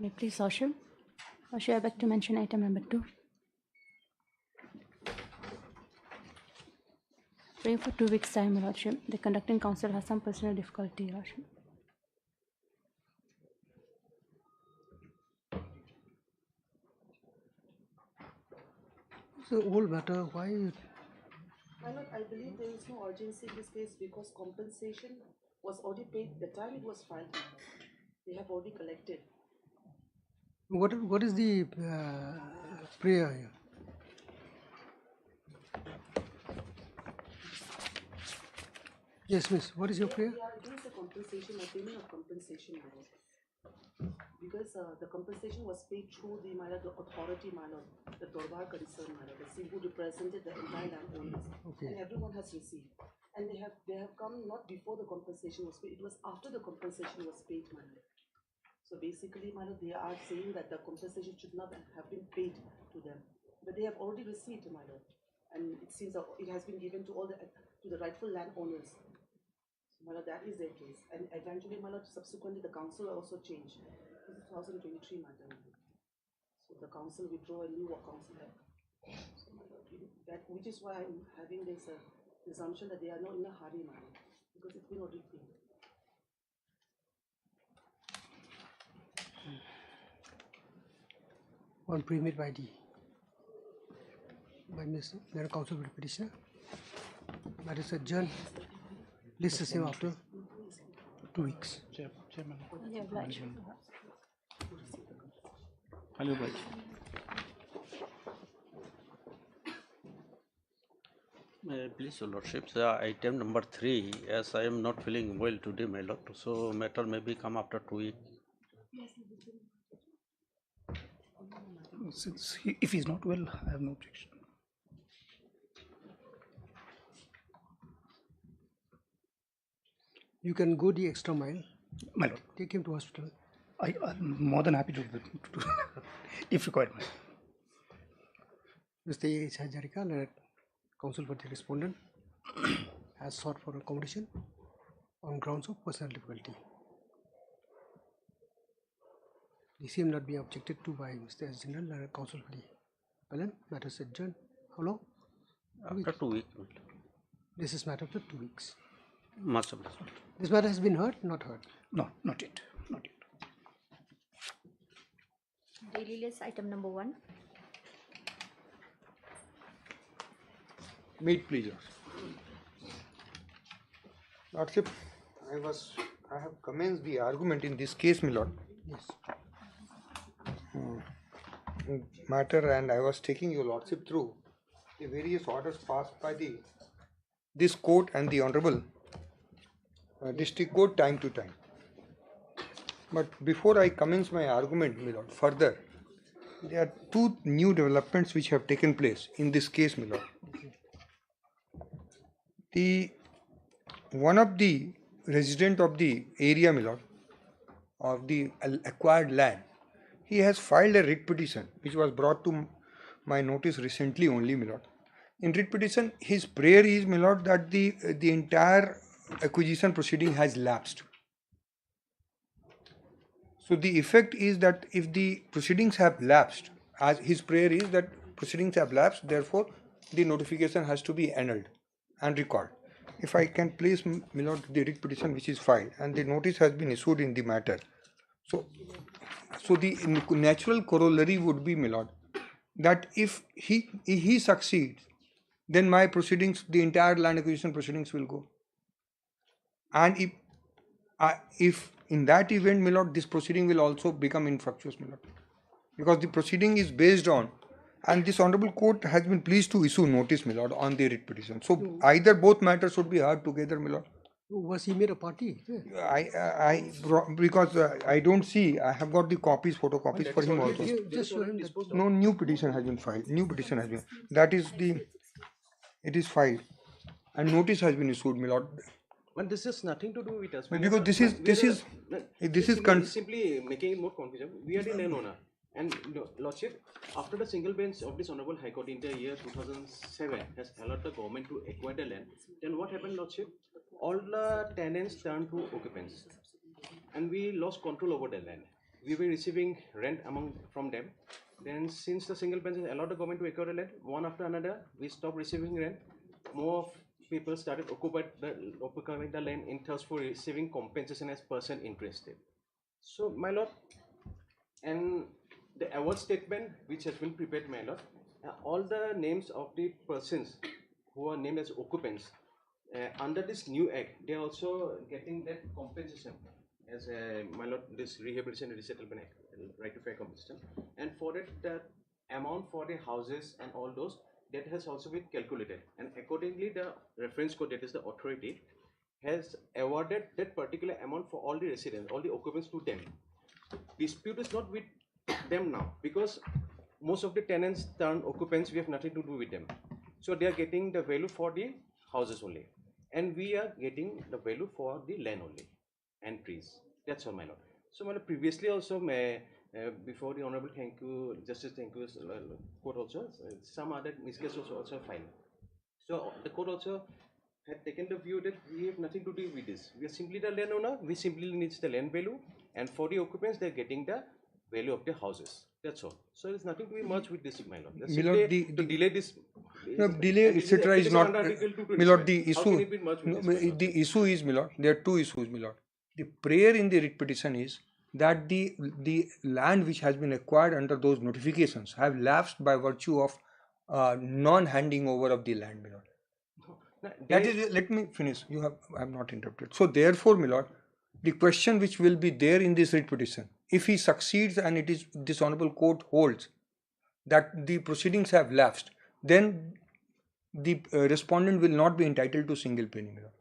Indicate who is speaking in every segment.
Speaker 1: May I please, Lordship? Lordship, I beg to mention item number 2. Praying for 2 weeks' time, Lordship. The conducting counsel has some personal difficulty, Lordship.
Speaker 2: So, whole matter, why?
Speaker 3: My lord, I believe there is no urgency in this case because compensation was already paid the time it was filed. They have already collected.
Speaker 2: What is the prayer here? Yes, miss. What is your prayer?
Speaker 3: We are against the compensation or payment of compensation, my lord. Because the compensation was paid through the authority, my lord, the Dorbar Kadisar, my lord, the CIM who represented the entire landowners.
Speaker 2: Okay.
Speaker 3: And everyone has received. And they have come not before the compensation was paid, it was after the compensation was paid, my lord. So basically, my lord, they are saying that the compensation should not have been paid to them. But they have already received, my lord. And it seems that it has been given to the rightful landowners. So, my lord, that is their case. And eventually, my lord, subsequently the council also changed. This is 2023 matter. So the council withdraw a new council. So, my lord, which is why I'm having this assumption that they are not in a hurry, my lord, because it's been already paid.
Speaker 2: On permit by Mr. Mayor Council Petitioner. That is adjourned. List the same after 2 weeks.
Speaker 4: Chairman.
Speaker 1: Yeah, obliged.
Speaker 4: Hello, Bhai. Please, Your Lordship, item number 3, as I am not feeling well today, my lord, so matter may be come after 2 weeks.
Speaker 5: Since if he's not well, I have no objection.
Speaker 2: You can go the extra mile.
Speaker 5: My lord,
Speaker 2: Take him to hospital.
Speaker 5: I'm more than happy to do if required.
Speaker 2: Mr. A.H. Hajarika, counsel for the respondent, has sought for accommodation on grounds of personal difficulty. The same not be objected to by Mr. S. General, counsel for the appellant. Matter is adjourned. How long?
Speaker 4: After 2 weeks.
Speaker 2: This is matter for 2 weeks.
Speaker 4: Must have been.
Speaker 2: This matter has been heard, not heard.
Speaker 5: No, not yet. Not yet.
Speaker 1: Daily list item number 1.
Speaker 6: Meet, please. Lordship, I have commenced the argument in this case, my lord.
Speaker 2: Yes.
Speaker 6: Matter, and I was taking your lordship through the various orders passed by this court and the honorable district court time to time. But before I commence my argument, my lord, further, there are 2 new developments which have taken place in this case, my lord. One of the resident of the area, my lord, of the acquired land, he has filed a writ petition which was brought to my notice recently only, my lord. In writ petition, his prayer is, my lord, that the entire acquisition proceeding has lapsed. So the effect is that if the proceedings have lapsed, as his prayer is that proceedings have lapsed, therefore the notification has to be annulled and recalled. If I can place, my lord, the writ petition which is filed and the notice has been issued in the matter. So the natural corollary would be, my lord, that if he succeeds, then my proceedings, the entire land acquisition proceedings will go. And if in that event, my lord, this proceeding will also become infructuous, my lord, because the proceeding is based on, and this honorable court has been pleased to issue notice, my lord, on the writ petition. So either both matters should be heard together, my lord.
Speaker 2: Was he made a party?
Speaker 6: Because I don't see, I have got the copies, photocopies for him also.
Speaker 2: Just show him that.
Speaker 6: No, new petition has been filed. New petition has been. That is it is filed, and notice has been issued, my lord.
Speaker 7: But this has nothing to do with us.
Speaker 6: Because this is
Speaker 7: simply making it more confusing. We are the landowner, and lordship, after the single bench of this honorable High Court in the year 2007 has allowed the government to acquire the land, then what happened, lordship? All the tenants turned to occupants, and we lost control over the land. we were receiving rent from them. Then since the single bench has allowed the government to acquire the land, one after another, we stopped receiving rent. More people started occupying the land in thirst for receiving compensation as person interested. So, my lord, and the award statement which has been prepared, my lord, all the names of the persons who are named as occupants under this new act, they are also getting that compensation as my lord, this Rehabilitation and Resettlement Act, right to fair compensation, and for it the amount for the houses and all those, that has also been calculated, and accordingly the reference code, that is the authority, has awarded that particular amount for all the residents, all the occupants to them. Dispute is not with them now, because most of the tenants turned occupants, we have nothing to do with them. So they are getting the value for the houses only, and we are getting the value for the land only and trees. That's all, my lord. So, my lord, previously also, before the honorable Justice court also, some other miscases also filed. So the court also had taken the view that we have nothing to do with this. We are simply the landowner. We simply need the land value, and for the occupants, they are getting the value of the houses. That's all. So there's nothing to be merged with this, my lord. That's
Speaker 6: Milord,
Speaker 7: simply to delay this.
Speaker 6: No, delay, etc. is not. Milord, the
Speaker 7: How can it be merged with this, my lord?
Speaker 6: the issue is, Milord, there are two issues, Milord. The prayer in the writ petition is that the land which has been acquired under those notifications have lapsed by virtue of non-handing over of the land, Milord. That is, let me finish. I have not interrupted. So therefore, Milord, the question which will be there in this writ petition, if he succeeds and it is this honorable court holds that the proceedings have lapsed, then the respondent will not be entitled to single penny, Milord.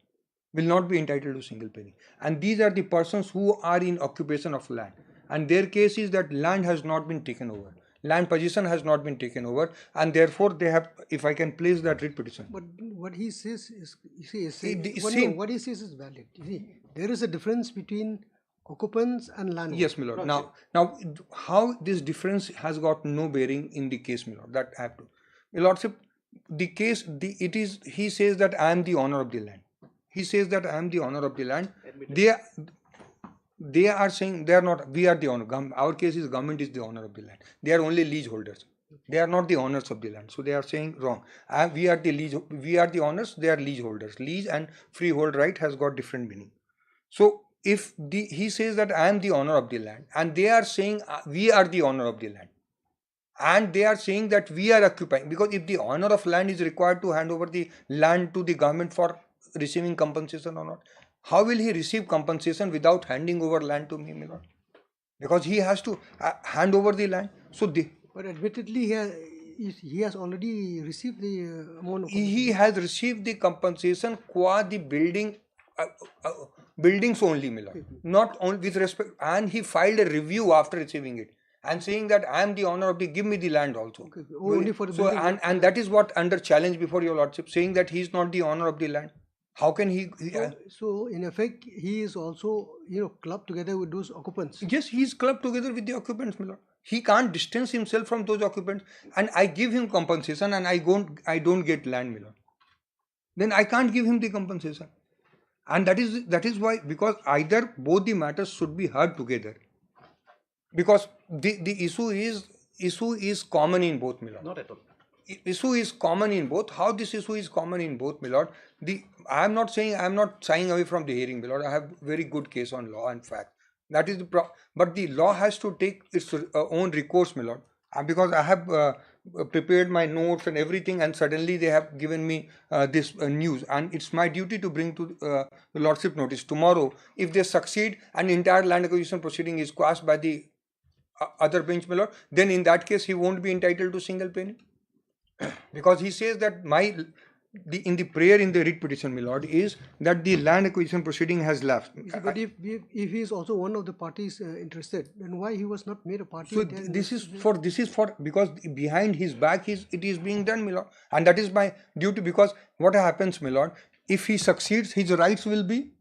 Speaker 6: Will not be entitled to single penny. And these are the persons who are in occupation of land. And their case is that land has not been taken over. Land possession has not been taken over, and therefore they have, if I can place that writ petition.
Speaker 2: But what he says is,
Speaker 6: what
Speaker 2: he says is valid. You see, there is a difference between occupants and landowners.
Speaker 6: Yes, my lord. Now, how this difference has got no bearing in the case, my lord, that I have to. My lordship, the case, he says that I am the owner of the land. He says that I am the owner of the land. They are saying they are not. We are the owner. Our case is government is the owner of the land. They are only leaseholders. They are not the owners of the land. So they are saying wrong. We are the owners. They are leaseholders. Lease and freehold right has got different meaning. So if he says that I am the owner of the land, and they are saying we are the owner of the land, and they are saying that we are occupying, because if the owner of land is required to hand over the land to the government for receiving compensation or not, how will he receive compensation without handing over land to me, my lord? Because he has to hand over the land. So
Speaker 2: but admittedly, he has already received the amount of compensation.
Speaker 6: He has received the compensation qua the buildings only, my lord. Not only with respect, and he filed a review after receiving it and saying that I am the owner of the, give me the land also.
Speaker 2: Okay. Only for the
Speaker 6: so and that is what under challenge before your lordship, saying that he is not the owner of the land. How can he?
Speaker 2: So in effect, he is also clubbed together with those occupants.
Speaker 6: Yes, he is clubbed together with the occupants, my lord. He can't distance himself from those occupants, and I give him compensation, and I don't get land, my lord. Then I can't give him the compensation, and that is why, because either both the matters should be heard together, because the issue is common in both, my lord.
Speaker 7: Not at all.
Speaker 6: Issue is common in both. How this issue is common in both, my lord? I am not shying away from the hearing, my lord. I have very good case on law and fact. That is but the law has to take its own recourse, my lord. Because I have prepared my notes and everything, and suddenly they have given me this news, and it's my duty to bring to the lordship notice. Tomorrow, if they succeed and entire land acquisition proceeding is quashed by the other bench, my lord, then in that case he won't be entitled to single penny. Because he says that in the prayer in the writ petition, my lord, is that the land acquisition proceeding has lapsed.
Speaker 2: But if he is also one of the parties interested, then why he was not made a party?
Speaker 6: So this is for because behind his back it is being done, my lord, and that is my duty. Because what happens, my lord, if he succeeds, his rights will be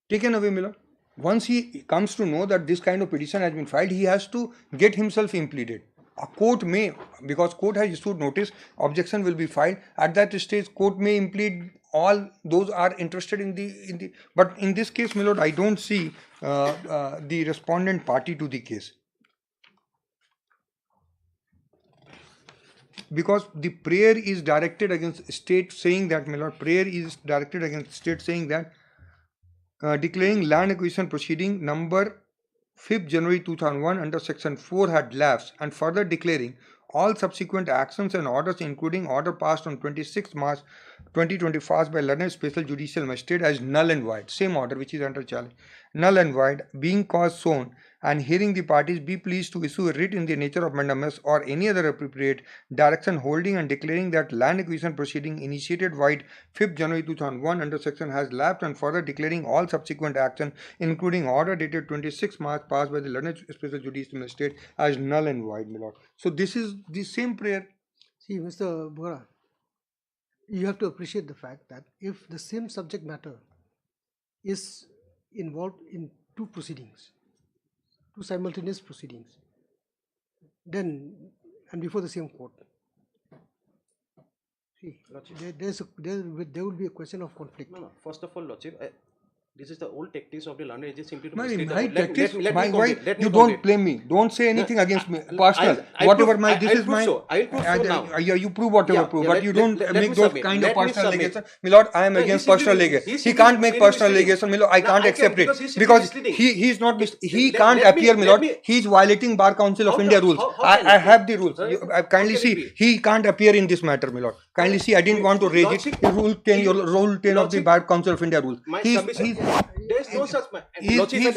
Speaker 6: taken away, my lord. Once he comes to know that this kind of petition has been filed, he has to get himself impleaded. A court may, because court has issued notice, objection will be filed. At that stage, court may implead all those are interested in the. But in this case, my lord, I don't see the respondent party to the case, because the prayer is directed against state, saying that, my lord, prayer is directed against state, saying that declaring land acquisition proceeding number 5th January 2001 under section 4 had lapsed, and further declaring all subsequent actions and orders, including order passed on 26 March 2025 by learned special judicial magistrate, as null and void. Same order which is under challenge, null and void, being cause shown, and hearing the parties be pleased to issue a writ in the nature of mandamus or any other appropriate direction, holding and declaring that land acquisition proceeding initiated void 5th January 2001 under section has lapsed, and further declaring all subsequent action, including order dated 26 March passed by the learned special judicial magistrate, as null and void, my lord. So this is the same prayer.
Speaker 2: See, Mr. Bora, you have to appreciate the fact that if the same subject matter is involved in two proceedings, two simultaneous proceedings, then, and before the same court, see, there will be a question of conflict.
Speaker 7: No. First of all, Lordship, this is the old tactics of the learned agents simply to
Speaker 6: My
Speaker 7: mislead the court.
Speaker 6: tactics,
Speaker 7: Let
Speaker 6: my
Speaker 7: me
Speaker 6: why
Speaker 7: complete. Let me
Speaker 6: you
Speaker 7: complete.
Speaker 6: don't blame me. Don't say anything against me. Personal,
Speaker 7: I'll
Speaker 6: whatever
Speaker 7: prove-
Speaker 6: my this
Speaker 7: I'll
Speaker 6: is
Speaker 7: prove
Speaker 6: my.
Speaker 7: so. I'll prove so now.
Speaker 6: Yeah, you prove whatever
Speaker 7: Yeah,
Speaker 6: prove,
Speaker 7: yeah,
Speaker 6: but
Speaker 7: let-
Speaker 6: you don't
Speaker 7: let
Speaker 6: make
Speaker 7: me
Speaker 6: those
Speaker 7: submit.
Speaker 6: kind of
Speaker 7: Let me
Speaker 6: personal
Speaker 7: submit.
Speaker 6: allegations. My lord, I am
Speaker 7: No,
Speaker 6: against
Speaker 7: he's simply-
Speaker 6: personal allegations.
Speaker 7: he's
Speaker 6: He
Speaker 7: simply
Speaker 6: can't make
Speaker 7: misleading.
Speaker 6: personal allegations. My lord, I
Speaker 7: No,
Speaker 6: can't
Speaker 7: I
Speaker 6: accept
Speaker 7: can,
Speaker 6: it
Speaker 7: because he's
Speaker 6: because
Speaker 7: misleading.
Speaker 6: he's not he
Speaker 7: Let-
Speaker 6: can't
Speaker 7: let me-
Speaker 6: appear. My
Speaker 7: let
Speaker 6: lord,
Speaker 7: me-
Speaker 6: he's violating Bar Council of
Speaker 7: How
Speaker 6: India
Speaker 7: can-
Speaker 6: rules.
Speaker 7: how can
Speaker 6: I
Speaker 7: it be?
Speaker 6: have the rules.
Speaker 7: Huh?
Speaker 6: Kindly
Speaker 7: How can it
Speaker 6: see,
Speaker 7: be?
Speaker 6: he can't appear in this matter, my lord. Kindly see, I didn't want to raise it.
Speaker 7: Lordship,
Speaker 6: Rule 10, your rule 10 of the
Speaker 7: Lordship,
Speaker 6: Bar Council of India rules.
Speaker 7: My
Speaker 6: He's
Speaker 7: submission. There's no such.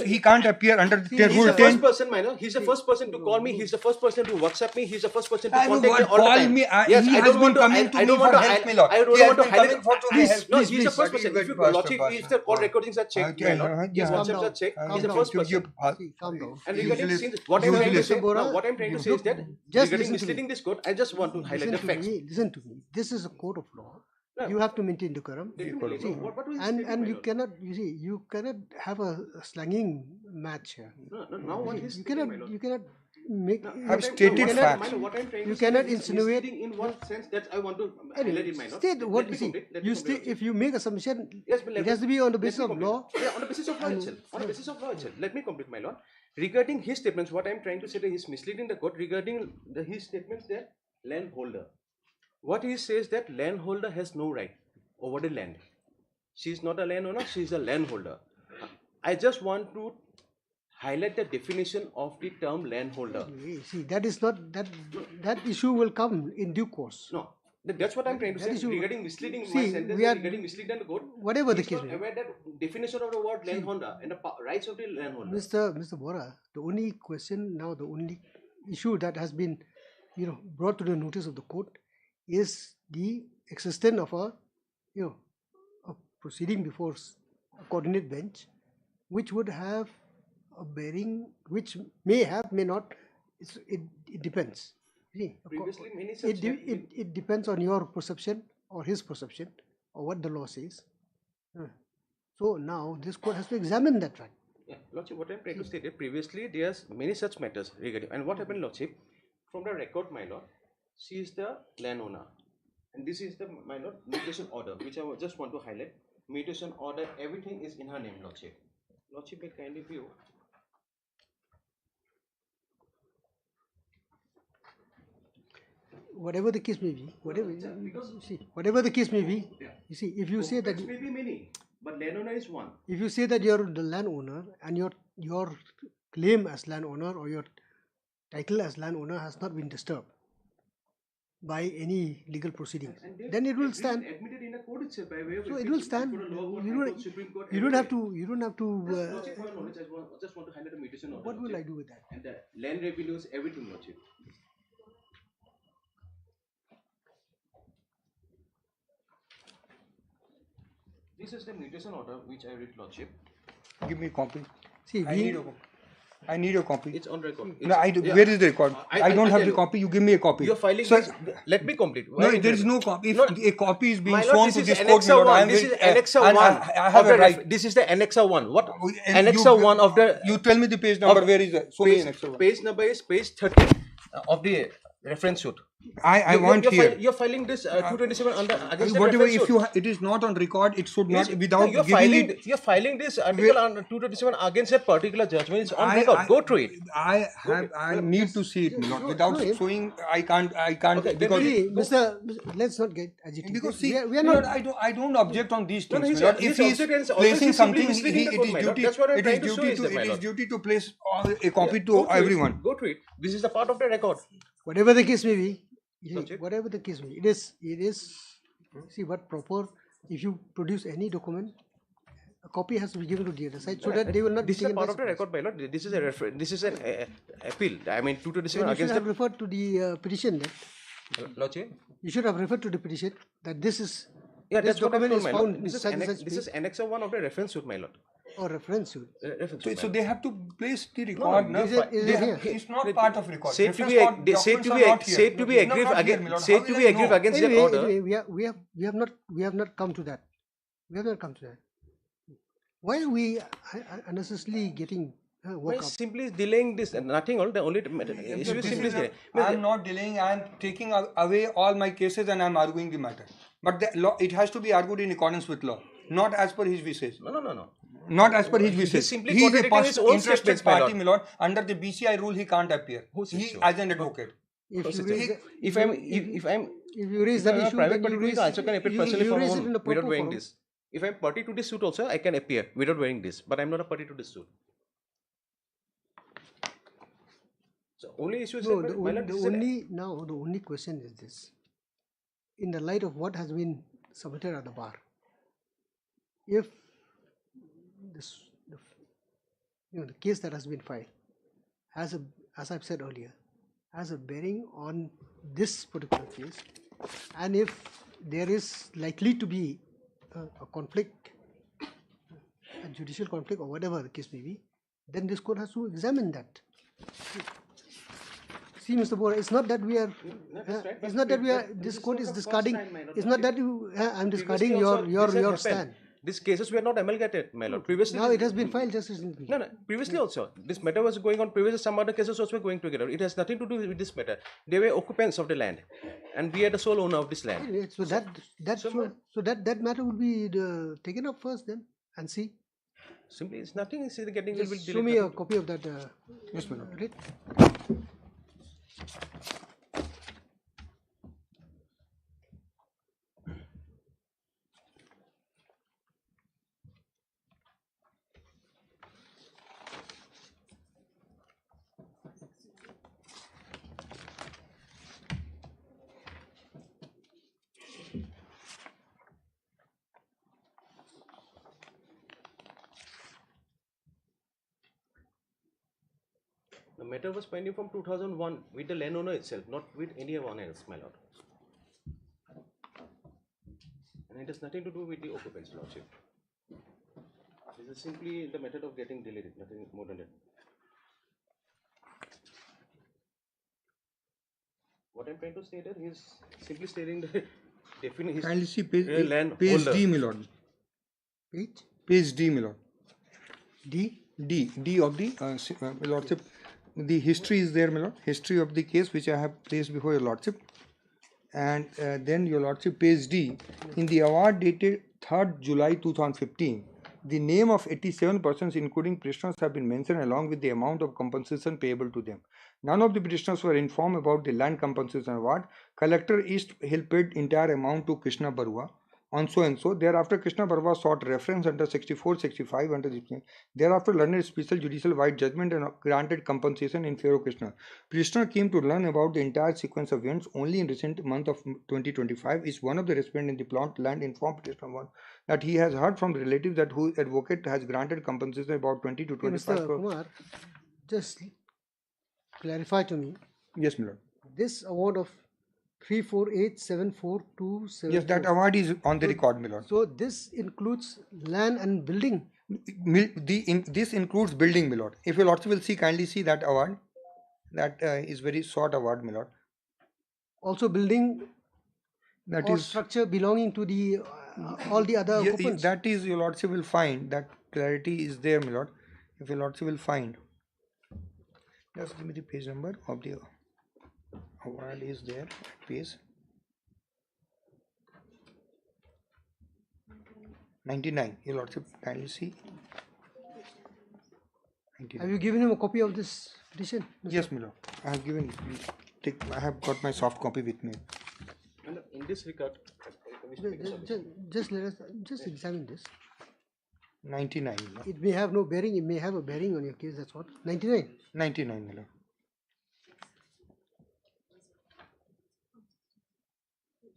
Speaker 6: he can't appear under
Speaker 7: He's
Speaker 6: rule
Speaker 7: the
Speaker 6: 10.
Speaker 7: first person, minor. He's the first person to call me. He's the first person to WhatsApp me. He's the first person to
Speaker 6: I will
Speaker 7: contact me
Speaker 6: not
Speaker 7: all the
Speaker 6: call
Speaker 7: time.
Speaker 6: me.
Speaker 7: Yes,
Speaker 6: He
Speaker 7: I
Speaker 6: has
Speaker 7: don't
Speaker 6: been
Speaker 7: want to.
Speaker 6: coming to
Speaker 7: I
Speaker 6: me
Speaker 7: don't
Speaker 6: for
Speaker 7: want to.
Speaker 6: help, my lord.
Speaker 7: I
Speaker 6: He
Speaker 7: don't
Speaker 6: has
Speaker 7: want to
Speaker 6: been
Speaker 7: highlight.
Speaker 6: coming for to me help.
Speaker 7: No,
Speaker 6: Please,
Speaker 7: he's the
Speaker 6: please.
Speaker 7: first person. If you Lordship, if the call recordings are checked, my lord, his WhatsApps are checked. He's the first person.
Speaker 2: See, calm down.
Speaker 7: And regarding
Speaker 6: Useless-
Speaker 7: since what I'm trying to
Speaker 6: useless.
Speaker 7: say,
Speaker 2: Bora,
Speaker 7: no, what I'm trying to say is that
Speaker 2: just
Speaker 7: regarding
Speaker 2: listen to
Speaker 7: misleading
Speaker 2: me.
Speaker 7: this court, I just want to highlight the facts.
Speaker 2: Listen to me. This is a court of law.
Speaker 7: No.
Speaker 2: You have to maintain decorum.
Speaker 7: Definitely.
Speaker 2: See,
Speaker 7: What was his
Speaker 2: and
Speaker 7: statement, my
Speaker 2: you
Speaker 7: lord?
Speaker 2: cannot. You see, you cannot have a slanging match here.
Speaker 7: No, now what is
Speaker 2: You cannot. You cannot make.
Speaker 6: I've stated
Speaker 2: you cannot-
Speaker 6: facts.
Speaker 7: What I'm trying
Speaker 2: You
Speaker 7: to say
Speaker 2: cannot
Speaker 7: is
Speaker 2: insinuate.
Speaker 7: misleading in what sense that I want to highlight in my note.
Speaker 2: State what
Speaker 7: Let me
Speaker 2: you see.
Speaker 7: complete, let me
Speaker 2: You
Speaker 7: complete.
Speaker 2: stay. If you make a submission,
Speaker 7: Yes, but let
Speaker 2: it
Speaker 7: me-
Speaker 2: has to be on the
Speaker 7: let
Speaker 2: basis
Speaker 7: me
Speaker 2: of
Speaker 7: complete.
Speaker 2: law.
Speaker 7: Yeah, on the basis of law itself. On the basis of law itself. Let me complete, my lord. Regarding his statements, what I'm trying to say that he's misleading the court regarding his statements that landholder. What he says that landholder has no right over the land. She is not a landowner, she is a landholder. I just want to highlight the definition of the term landholder.
Speaker 2: See, that is not that issue will come in due course.
Speaker 7: No, that's what I'm trying to
Speaker 2: That
Speaker 7: say
Speaker 2: is you-
Speaker 7: regarding misleading
Speaker 2: See,
Speaker 7: my sentence,
Speaker 2: we are-
Speaker 7: regarding misleading the court.
Speaker 2: Whatever the
Speaker 7: He's
Speaker 2: case
Speaker 7: not
Speaker 2: may be.
Speaker 7: aware that definition of the word landholder and the rights of the landholder.
Speaker 2: Mr. Bora, the only question now, the only issue that has been, brought to the notice of the court is the existence of a proceeding before a coordinate bench, which would have a bearing, which may have, may not. It depends. See,
Speaker 7: Previously, many such
Speaker 2: it depends on your perception or his perception or what the law says. So now this court has to examine that fact.
Speaker 7: Yeah, Lordship, what I'm trying to state is previously there's many such matters regarding, and what happened, Lordship, from the record, my lord, she is the landowner, and this is the, my lord, mutation order, which I just want to highlight. Mutation order, everything is in her name, Lordship. Lordship, may kindly view.
Speaker 2: Whatever the case may be, whatever the case may be, you see, if you say that
Speaker 7: Conflicts may be many, but landowner is one.
Speaker 2: if you say that you're the landowner and your claim as landowner or your title as landowner has not been disturbed by any legal proceedings,
Speaker 7: And
Speaker 2: then it will stand.
Speaker 7: Admitted in a court itself by way of
Speaker 2: So it will stand.
Speaker 7: before a law court,
Speaker 2: You
Speaker 7: High
Speaker 2: don't,
Speaker 7: Court, Supreme Court,
Speaker 2: you don't have
Speaker 7: everywhere.
Speaker 2: to. You don't have to.
Speaker 7: Lordship, for your knowledge, I just want to highlight the mutation order.
Speaker 2: What will I
Speaker 7: Lordship.
Speaker 2: do with that?
Speaker 7: And the land revenues, everything, Lordship. This is the mutation order which I read, Lordship.
Speaker 6: Give me a copy.
Speaker 2: See,
Speaker 6: I need a copy.
Speaker 7: It's on record.
Speaker 6: No,
Speaker 7: Yeah.
Speaker 6: where is the record? I don't
Speaker 7: I'll
Speaker 6: have
Speaker 7: tell
Speaker 6: the
Speaker 7: you.
Speaker 6: copy. You give me a copy.
Speaker 7: You're filing
Speaker 6: Sir,
Speaker 7: this. Let me complete.
Speaker 6: no, there is no copy. If
Speaker 7: No.
Speaker 6: a copy is being
Speaker 7: My
Speaker 6: shown
Speaker 7: lord,
Speaker 6: to
Speaker 7: this
Speaker 6: this
Speaker 7: is
Speaker 6: court, my
Speaker 7: Annexer
Speaker 6: lord, I
Speaker 7: 1.
Speaker 6: am
Speaker 7: This
Speaker 6: very-
Speaker 7: is Annexer
Speaker 6: and
Speaker 7: 1.
Speaker 6: I have
Speaker 7: of
Speaker 6: a
Speaker 7: the
Speaker 6: right.
Speaker 7: This is the Annexer 1. What?
Speaker 6: And
Speaker 7: Annexer
Speaker 6: you-
Speaker 7: 1 of the.
Speaker 6: You tell me the page number. Where is it? So many
Speaker 7: Page,
Speaker 6: annexer one.
Speaker 7: page number is page 13 of the reference suit.
Speaker 6: I want here.
Speaker 7: You're filing this 227 under against that
Speaker 6: Whatever,
Speaker 7: reference
Speaker 6: if
Speaker 7: suit.
Speaker 6: it is not on record, it should
Speaker 7: Yes,
Speaker 6: not, without
Speaker 7: you're
Speaker 6: giving
Speaker 7: filing,
Speaker 6: it.
Speaker 7: you're filing this article on 227 against that particular judgment. It's on record. Go through it.
Speaker 6: I need to see it, my lord. Without showing, I can't,
Speaker 7: Okay, then
Speaker 6: because.
Speaker 2: See, let's not get agitated.
Speaker 6: Because see,
Speaker 2: we are
Speaker 6: my
Speaker 2: not.
Speaker 6: lord, I don't object on these
Speaker 7: No,
Speaker 6: things.
Speaker 7: no,
Speaker 6: my lord.
Speaker 7: his
Speaker 6: If he's
Speaker 7: object is also
Speaker 6: placing
Speaker 7: he's simply
Speaker 6: something,
Speaker 7: misleading the
Speaker 6: it
Speaker 7: court,
Speaker 6: is
Speaker 7: my lord.
Speaker 6: duty.
Speaker 7: That's what I'm
Speaker 6: It
Speaker 7: trying
Speaker 6: is
Speaker 7: to show
Speaker 6: duty
Speaker 7: is
Speaker 6: to
Speaker 7: that, my
Speaker 6: it is
Speaker 7: lord.
Speaker 6: duty to place a copy
Speaker 7: Go
Speaker 6: to
Speaker 7: through it.
Speaker 6: everyone.
Speaker 7: Go through it. This is the part of the record.
Speaker 2: Whatever the case may be,
Speaker 7: That's it.
Speaker 2: whatever the case may be, it is. See what proper. If you produce any document, a copy has to be given to the other side so that they will not.
Speaker 7: This
Speaker 2: be
Speaker 7: is a
Speaker 2: taken
Speaker 7: part
Speaker 2: by
Speaker 7: of the
Speaker 2: surprise.
Speaker 7: record, my lord. This is a this is an appeal. I mean, 227
Speaker 2: Then you should
Speaker 7: against
Speaker 2: have
Speaker 7: the
Speaker 2: referred to the petition. That
Speaker 7: Lordship.
Speaker 2: you should have referred to the petition that this is.
Speaker 7: Yeah,
Speaker 2: this
Speaker 7: that's what I
Speaker 2: document
Speaker 7: told,
Speaker 2: is
Speaker 7: my
Speaker 2: found
Speaker 7: lord.
Speaker 2: in
Speaker 7: This is
Speaker 2: such and
Speaker 7: annex,
Speaker 2: such
Speaker 7: this is annex of one of the reference suit, my lord.
Speaker 2: or reference to it.
Speaker 7: Reference
Speaker 6: So,
Speaker 7: suit,
Speaker 6: so
Speaker 7: my
Speaker 6: they have to place the record.
Speaker 7: no,
Speaker 2: Is it here?
Speaker 6: It's not part of record.
Speaker 7: Said to
Speaker 6: Reference
Speaker 7: be
Speaker 6: court documents are not here.
Speaker 7: said to be
Speaker 6: No,
Speaker 7: aggrieved
Speaker 6: not here,
Speaker 7: against
Speaker 6: my lord.
Speaker 7: said
Speaker 6: How
Speaker 7: to
Speaker 6: will
Speaker 7: be
Speaker 6: I
Speaker 7: aggrieved
Speaker 6: know?
Speaker 7: against that
Speaker 2: Anyway,
Speaker 7: order.
Speaker 2: anyway, we have not come to that. We have not come to that. Why are we unnecessarily getting
Speaker 7: Why
Speaker 2: work up?
Speaker 7: simply delaying this? Nothing all. The only issue is simply delaying.
Speaker 6: I am not delaying. I am taking away all my cases and I am arguing the matter. But the law, it has to be argued in accordance with law, not as per his wishes.
Speaker 7: No.
Speaker 6: Not as per his
Speaker 7: He's
Speaker 6: wishes.
Speaker 7: simply
Speaker 6: He is a
Speaker 7: contradicting his own
Speaker 6: interested
Speaker 7: statements, my
Speaker 6: party,
Speaker 7: lord.
Speaker 6: my lord. Under the BCI rule, he can't appear.
Speaker 7: Who said
Speaker 6: He,
Speaker 7: so?
Speaker 6: as an advocate.
Speaker 2: If you
Speaker 7: Procedure.
Speaker 2: raise,
Speaker 7: If
Speaker 2: you raise
Speaker 7: I'm
Speaker 2: that
Speaker 7: a
Speaker 2: issue,
Speaker 7: private
Speaker 2: then
Speaker 7: party
Speaker 2: you
Speaker 7: to it,
Speaker 2: raise,
Speaker 7: I also can appear
Speaker 2: you
Speaker 7: personally for
Speaker 2: raise
Speaker 7: my
Speaker 2: it in a
Speaker 7: own without
Speaker 2: proper
Speaker 7: wearing
Speaker 2: forum.
Speaker 7: this. If I'm party to this suit also, I can appear without wearing this. But I'm not a party to this suit. So only issue is
Speaker 2: No,
Speaker 7: that,
Speaker 2: the,
Speaker 7: my
Speaker 2: only,
Speaker 7: lord,
Speaker 2: the
Speaker 7: this is an-
Speaker 2: only now the only question is this: in the light of what has been submitted at the bar, if this, the case that has been filed has a, as I've said earlier, has a bearing on this particular case, and if there is likely to be a conflict, a judicial conflict or whatever the case may be, then this court has to examine that. See, Mr. Bora, it's not that we are.
Speaker 7: right,
Speaker 2: It's
Speaker 7: but
Speaker 2: not that we are.
Speaker 7: this
Speaker 2: This
Speaker 7: is
Speaker 2: court
Speaker 7: not
Speaker 2: is
Speaker 7: the first
Speaker 2: discarding.
Speaker 7: time, my lord.
Speaker 2: It's not that you. I'm discarding
Speaker 7: Previously also
Speaker 2: your
Speaker 7: this had
Speaker 2: your
Speaker 7: happened.
Speaker 2: stand.
Speaker 7: These cases were not amalgamated, my lord. Previously,
Speaker 2: Now it has been filed just recently.
Speaker 7: No. Previously also, this matter was going on. Previously, some other cases also were going together. It has nothing to do with this matter. They were occupants of the land, and we are the sole owner of this land.
Speaker 2: Anyway, so that matter will be taken up first then and see.
Speaker 7: Simply, it's nothing. It's getting a
Speaker 2: Just
Speaker 7: little bit
Speaker 2: show
Speaker 7: delayed.
Speaker 2: me a copy of that.
Speaker 6: Yes, my lord.
Speaker 2: Writ.
Speaker 7: The matter was pending from 2001 with the landowner itself, not with anyone else, my lord. And it has nothing to do with the occupant's lordship. This is simply the method of getting delayed, nothing more than that. What I'm trying to say that he's simply stating the definition.
Speaker 6: Kindly see page,
Speaker 7: land
Speaker 6: page
Speaker 7: holder.
Speaker 6: D, my lord.
Speaker 2: Page
Speaker 6: Page D, my lord.
Speaker 2: D.
Speaker 6: D of the my lordship. The history is there, my lord. History of the case which I have placed before your lordship. And then your lordship, page D. In the award dated 3rd July 2015, the name of 87 persons including petitioners have been mentioned along with the amount of compensation payable to them. None of the petitioners were informed about the land compensation award. Collector East Hill paid entire amount to Krishna Barua on so and so. Thereafter, Krishna Barua sought reference under 64-65 under the. Thereafter, learned special judicial white judgment and granted compensation in favor of Krishna. Petitioner came to learn about the entire sequence of events only in recent month of 2025. Is one of the respondents in the plot land informed petitioner one that he has heard from the relatives that who advocate has granted compensation about 20 to 25
Speaker 2: Mr.
Speaker 6: crore.
Speaker 2: Kumar, just clarify to me
Speaker 6: Yes, my lord.
Speaker 2: this award of 348,74274.
Speaker 6: Yes, that award is on the record, my lord.
Speaker 2: So this includes land and building.
Speaker 6: This includes building, my lord. If your lordship will see, kindly see that award. That is very short award, my lord.
Speaker 2: Also building
Speaker 6: That
Speaker 2: or
Speaker 6: is
Speaker 2: structure belonging to the all the other occupants.
Speaker 6: that is your lordship will find that clarity is there, my lord. If your lordship will find, just give me the page number of the award is there at page 99. Your Lordship, kindly see. 99.
Speaker 2: Have you given him a copy of this petition?
Speaker 6: Yes, my lord. I have given. I have got my soft copy with me.
Speaker 7: And in this regard,
Speaker 2: Just let us just examine this.
Speaker 6: 99, my lord.
Speaker 2: It may have no bearing. It may have a bearing on your case. That's what. 99.
Speaker 6: 99, my lord.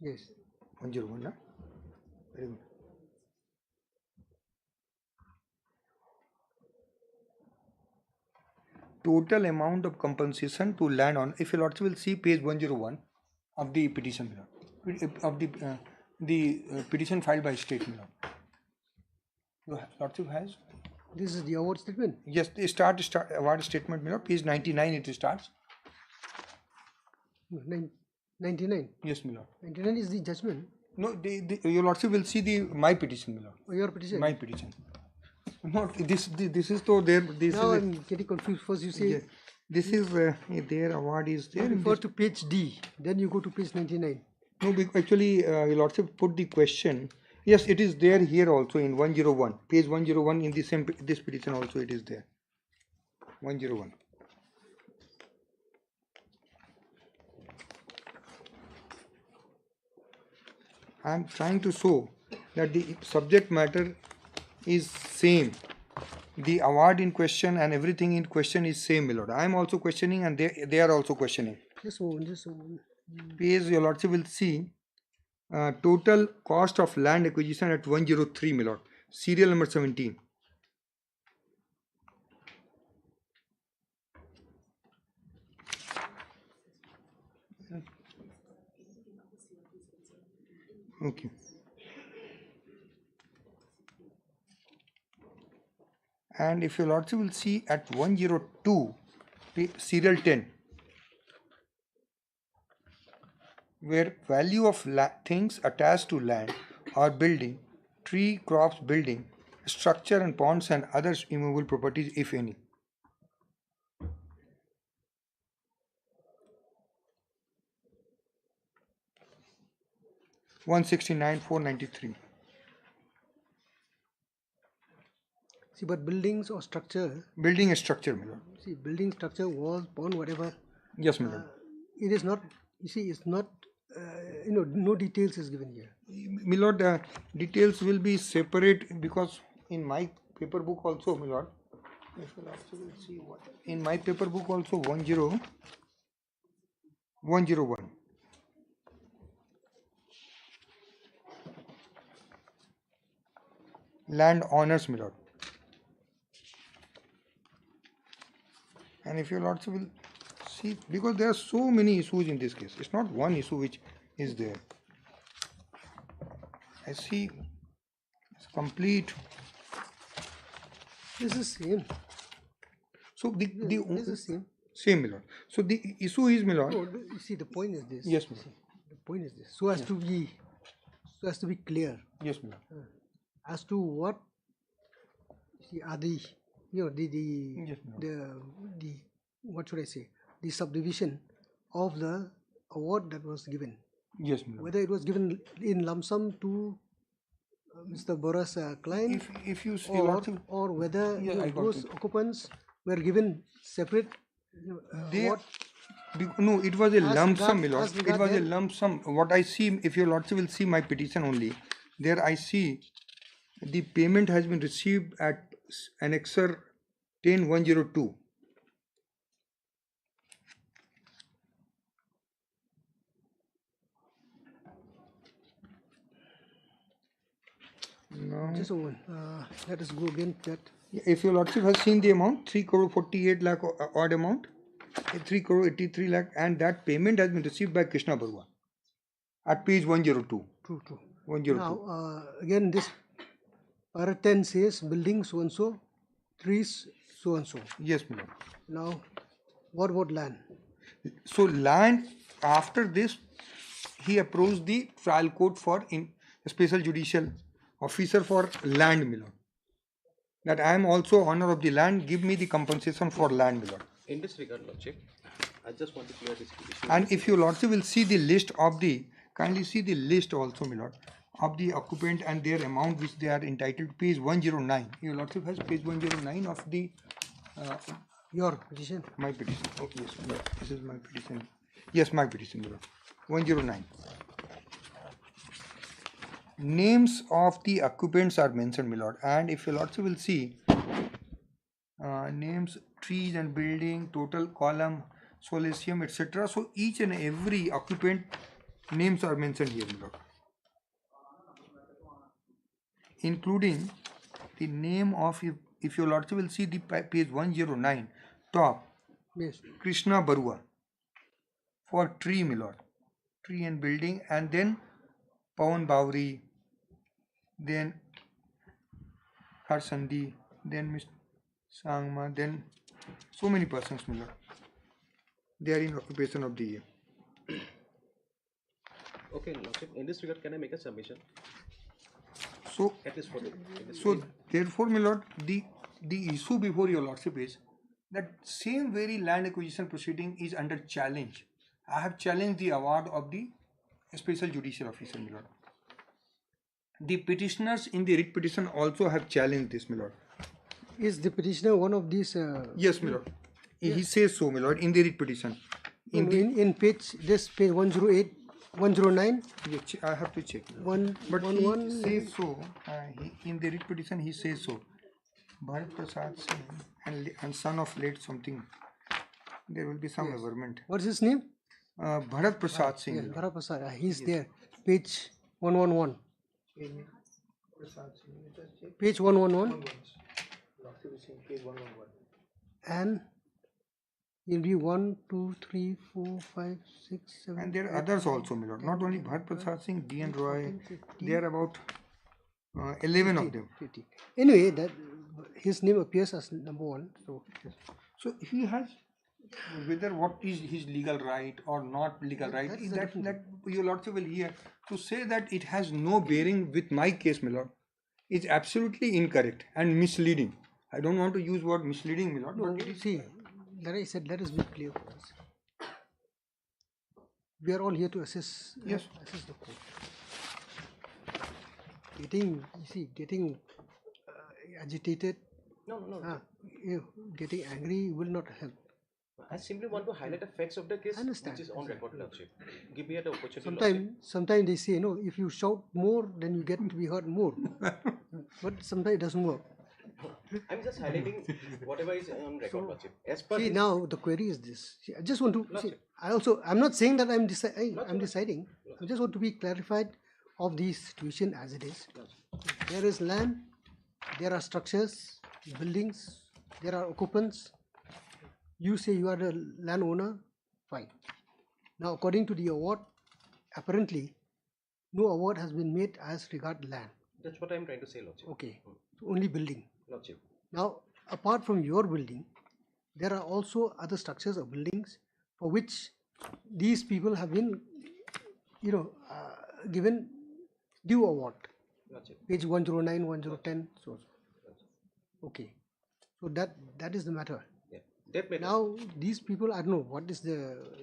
Speaker 2: Yes.
Speaker 6: 101, na? Very good. Total amount of compensation to land on. If your lordship will see page 101 of the petition, my lord, of the petition filed by state, my lord. Your lordship has.
Speaker 2: This is the award statement.
Speaker 6: Yes, the start award statement, my lord. Page 99 it starts.
Speaker 2: 99.
Speaker 6: Yes, my lord.
Speaker 2: 99 is the judgment.
Speaker 6: No, your lordship will see the my petition, my lord.
Speaker 2: Or your petition.
Speaker 6: My petition. Not this is so there. This
Speaker 2: Now
Speaker 6: is
Speaker 2: I'm getting confused. First you say
Speaker 6: yeah, this is their award is there.
Speaker 2: you refer to page D. Then you go to page 99.
Speaker 6: No, actually, your lordship put the question. Yes, it is there here also in 101, page 101 in the same this petition also it is there. 101. I am trying to show that the subject matter is same. The award in question and everything in question is same, my lord. I am also questioning and they are also questioning.
Speaker 2: Just one, just one.
Speaker 6: Page your lordship will see total cost of land acquisition at 103, my lord. Serial number 17. Okay. And if your lordship will see at 102, serial 10, where value of things attached to land or building, tree, crops, building, structure and ponds and other immovable properties, if any. $169,493.
Speaker 2: See, but buildings or structure.
Speaker 6: Building structure, my lord.
Speaker 2: See, building structure, walls, pond, whatever.
Speaker 6: Yes, my lord.
Speaker 2: It is not. You see, it's not. No details is given here.
Speaker 6: My lord, details will be separate because in my paper book also, my lord. If you also will see what in my paper book also 101. Land owners, my lord. And if your lordship will see, because there are so many issues in this case, it's not one issue which is there. I see it's complete.
Speaker 2: This is same.
Speaker 6: So
Speaker 2: This is same.
Speaker 6: same, my lord. So the issue is, my lord.
Speaker 2: No, you see, the point is this.
Speaker 6: Yes, my lord.
Speaker 2: The point is this. So as to be clear.
Speaker 6: Yes, my lord.
Speaker 2: As to what. See, are the
Speaker 6: Yes,
Speaker 2: the what should I say? The subdivision of the award that was given.
Speaker 6: Yes, my lord.
Speaker 2: Whether it was given in lump sum to Mr. Bora's client,
Speaker 6: If you see,
Speaker 2: or whether
Speaker 6: Yeah, I got
Speaker 2: those
Speaker 6: it.
Speaker 2: occupants were given separate.
Speaker 6: They,
Speaker 2: Award.
Speaker 6: no, it was a
Speaker 2: As
Speaker 6: lump sum, my
Speaker 2: regard-
Speaker 6: lord.
Speaker 2: as
Speaker 6: It
Speaker 2: regard
Speaker 6: was a
Speaker 2: their-
Speaker 6: lump sum. What I see, if your lordship will see my petition only, there I see the payment has been received at annexer 10102. Now,
Speaker 2: Just a moment. Let us go again. That
Speaker 6: if your lordship has seen the amount, 3 crore 48 lakh odd amount, 3 crore 83 lakh, and that payment has been received by Krishna Barua at page 102.
Speaker 2: true.
Speaker 6: 102.
Speaker 2: Now again, this para 10 says building so and so, trees so and so.
Speaker 6: Yes, my lord.
Speaker 2: Now, what about land?
Speaker 6: So land, after this, he approached the trial court for special judicial officer for land, my lord. That I am also owner of the land, give me the compensation for land, my lord.
Speaker 7: in this regard, Lordship, I just want to clear this issue.
Speaker 6: And if your lordship will see the list of the, kindly see the list also, my lord, of the occupant and their amount which they are entitled to, page 109. Your lordship has page 109 of the
Speaker 2: Your petition.
Speaker 6: my petition. Oh yes, this is my petition. Yes, my petition, my lord. 109. Names of the occupants are mentioned, my lord, and if your lordship will see names, trees and building, total column, solicium, etc. So each and every occupant names are mentioned here, my lord, including the name of, if your lordship will see the page 109 top,
Speaker 2: Yes.
Speaker 6: Krishna Barua for tree, my lord, tree and building, and then Pawan Bawri, then Harsandi, then Mr. Sangma, then so many persons, my lord. They are in occupation of the year.
Speaker 7: Okay, Lordship, in this regard, can I make a submission?
Speaker 6: So,
Speaker 7: At least for the.
Speaker 6: therefore, my lord, the issue before your lordship is that same very land acquisition proceeding is under challenge. I have challenged the award of the special judicial officer, my lord. The petitioners in the writ petition also have challenged this, my lord.
Speaker 2: Is the petitioner one of these?
Speaker 6: Yes, my lord. He says so, my lord, in the writ petition.
Speaker 2: In page, this page 108, 109,
Speaker 6: I have to check.
Speaker 2: one,
Speaker 6: But
Speaker 2: one,
Speaker 6: he
Speaker 2: one,
Speaker 6: says so. In the writ petition, he says so. Bharat Prasad Singh and son of late something. There will be some averment.
Speaker 2: what's his name?
Speaker 6: Bharat Prasad Singh.
Speaker 2: Yes, Bharat Prasad. He's there. Page 111. Page 111. And it'll be 1, 2, 3, 4, 5, 6, 7.
Speaker 6: And there are others also, my lord. Not only Bharat Prasad Singh, D.N. Roy. There are about 11 of them.
Speaker 2: 50. Anyway, that his name appears as number 1.
Speaker 6: So he has, whether what is his legal right or not legal right, that your lordship will hear. To say that it has no bearing with my case, my lord, is absolutely incorrect and misleading. I don't want to use word misleading, my lord, but it is.
Speaker 2: See, like I said, let us be clear for us. We are all here to assess,
Speaker 6: Yes.
Speaker 2: assess the court. Getting agitated,
Speaker 7: No.
Speaker 2: getting angry will not help.
Speaker 7: I simply want to highlight the facts of the case,
Speaker 2: I understand.
Speaker 7: which is on record, Lordship. Give me the opportunity.
Speaker 2: Sometimes they say, if you shout more, then you get to be heard more. But sometimes it doesn't work.
Speaker 7: I'm just highlighting whatever is on record, Lordship. As per
Speaker 2: See,
Speaker 7: his-
Speaker 2: now the query is this. See, I just want to. See, I'm not saying that I'm deciding. I just want to be clarified of the situation as it is. There is land, there are structures, buildings, there are occupants. You say you are the landowner, fine. Now, according to the award, apparently, no award has been made as regard land.
Speaker 7: That's what I'm trying to say, Lordship.
Speaker 2: Okay, so only building.
Speaker 7: Lordship.
Speaker 2: Now, apart from your building, there are also other structures or buildings for which these people have been, given due award.
Speaker 7: Lordship.
Speaker 2: Page 109, 1010, so. Okay, so that is the matter.
Speaker 7: Yeah. That matters.
Speaker 2: Now, these people, I don't know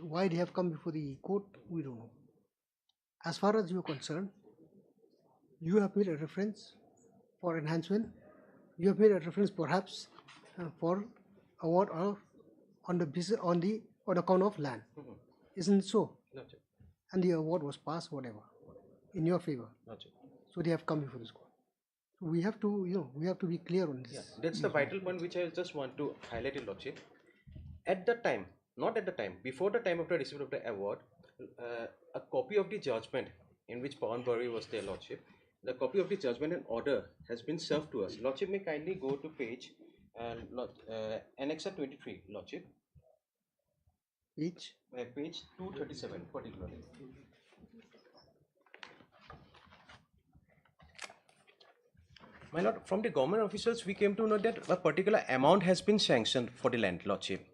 Speaker 2: why they have come before the court, we don't know. As far as you are concerned, you have made a reference for enhancement. You have made a reference perhaps for award on account of land. Isn't it so?
Speaker 7: Lordship.
Speaker 2: And the award was passed, whatever, in your favor.
Speaker 7: Lordship.
Speaker 2: So they have come before this court. So we have to be clear on this.
Speaker 7: Yeah, that's the vital point which I just want to highlight in Lordship. At the time, not at the time, before the time of the receipt of the award, a copy of the judgment in which Pawan Bari was there, Lordship, the copy of the judgment and order has been served to us. Lordship may kindly go to page Annexer 23, Lordship.
Speaker 2: Each.
Speaker 7: Page 237 particularly. My lord, from the government officials, we came to know that a particular amount has been sanctioned for the land, Lordship.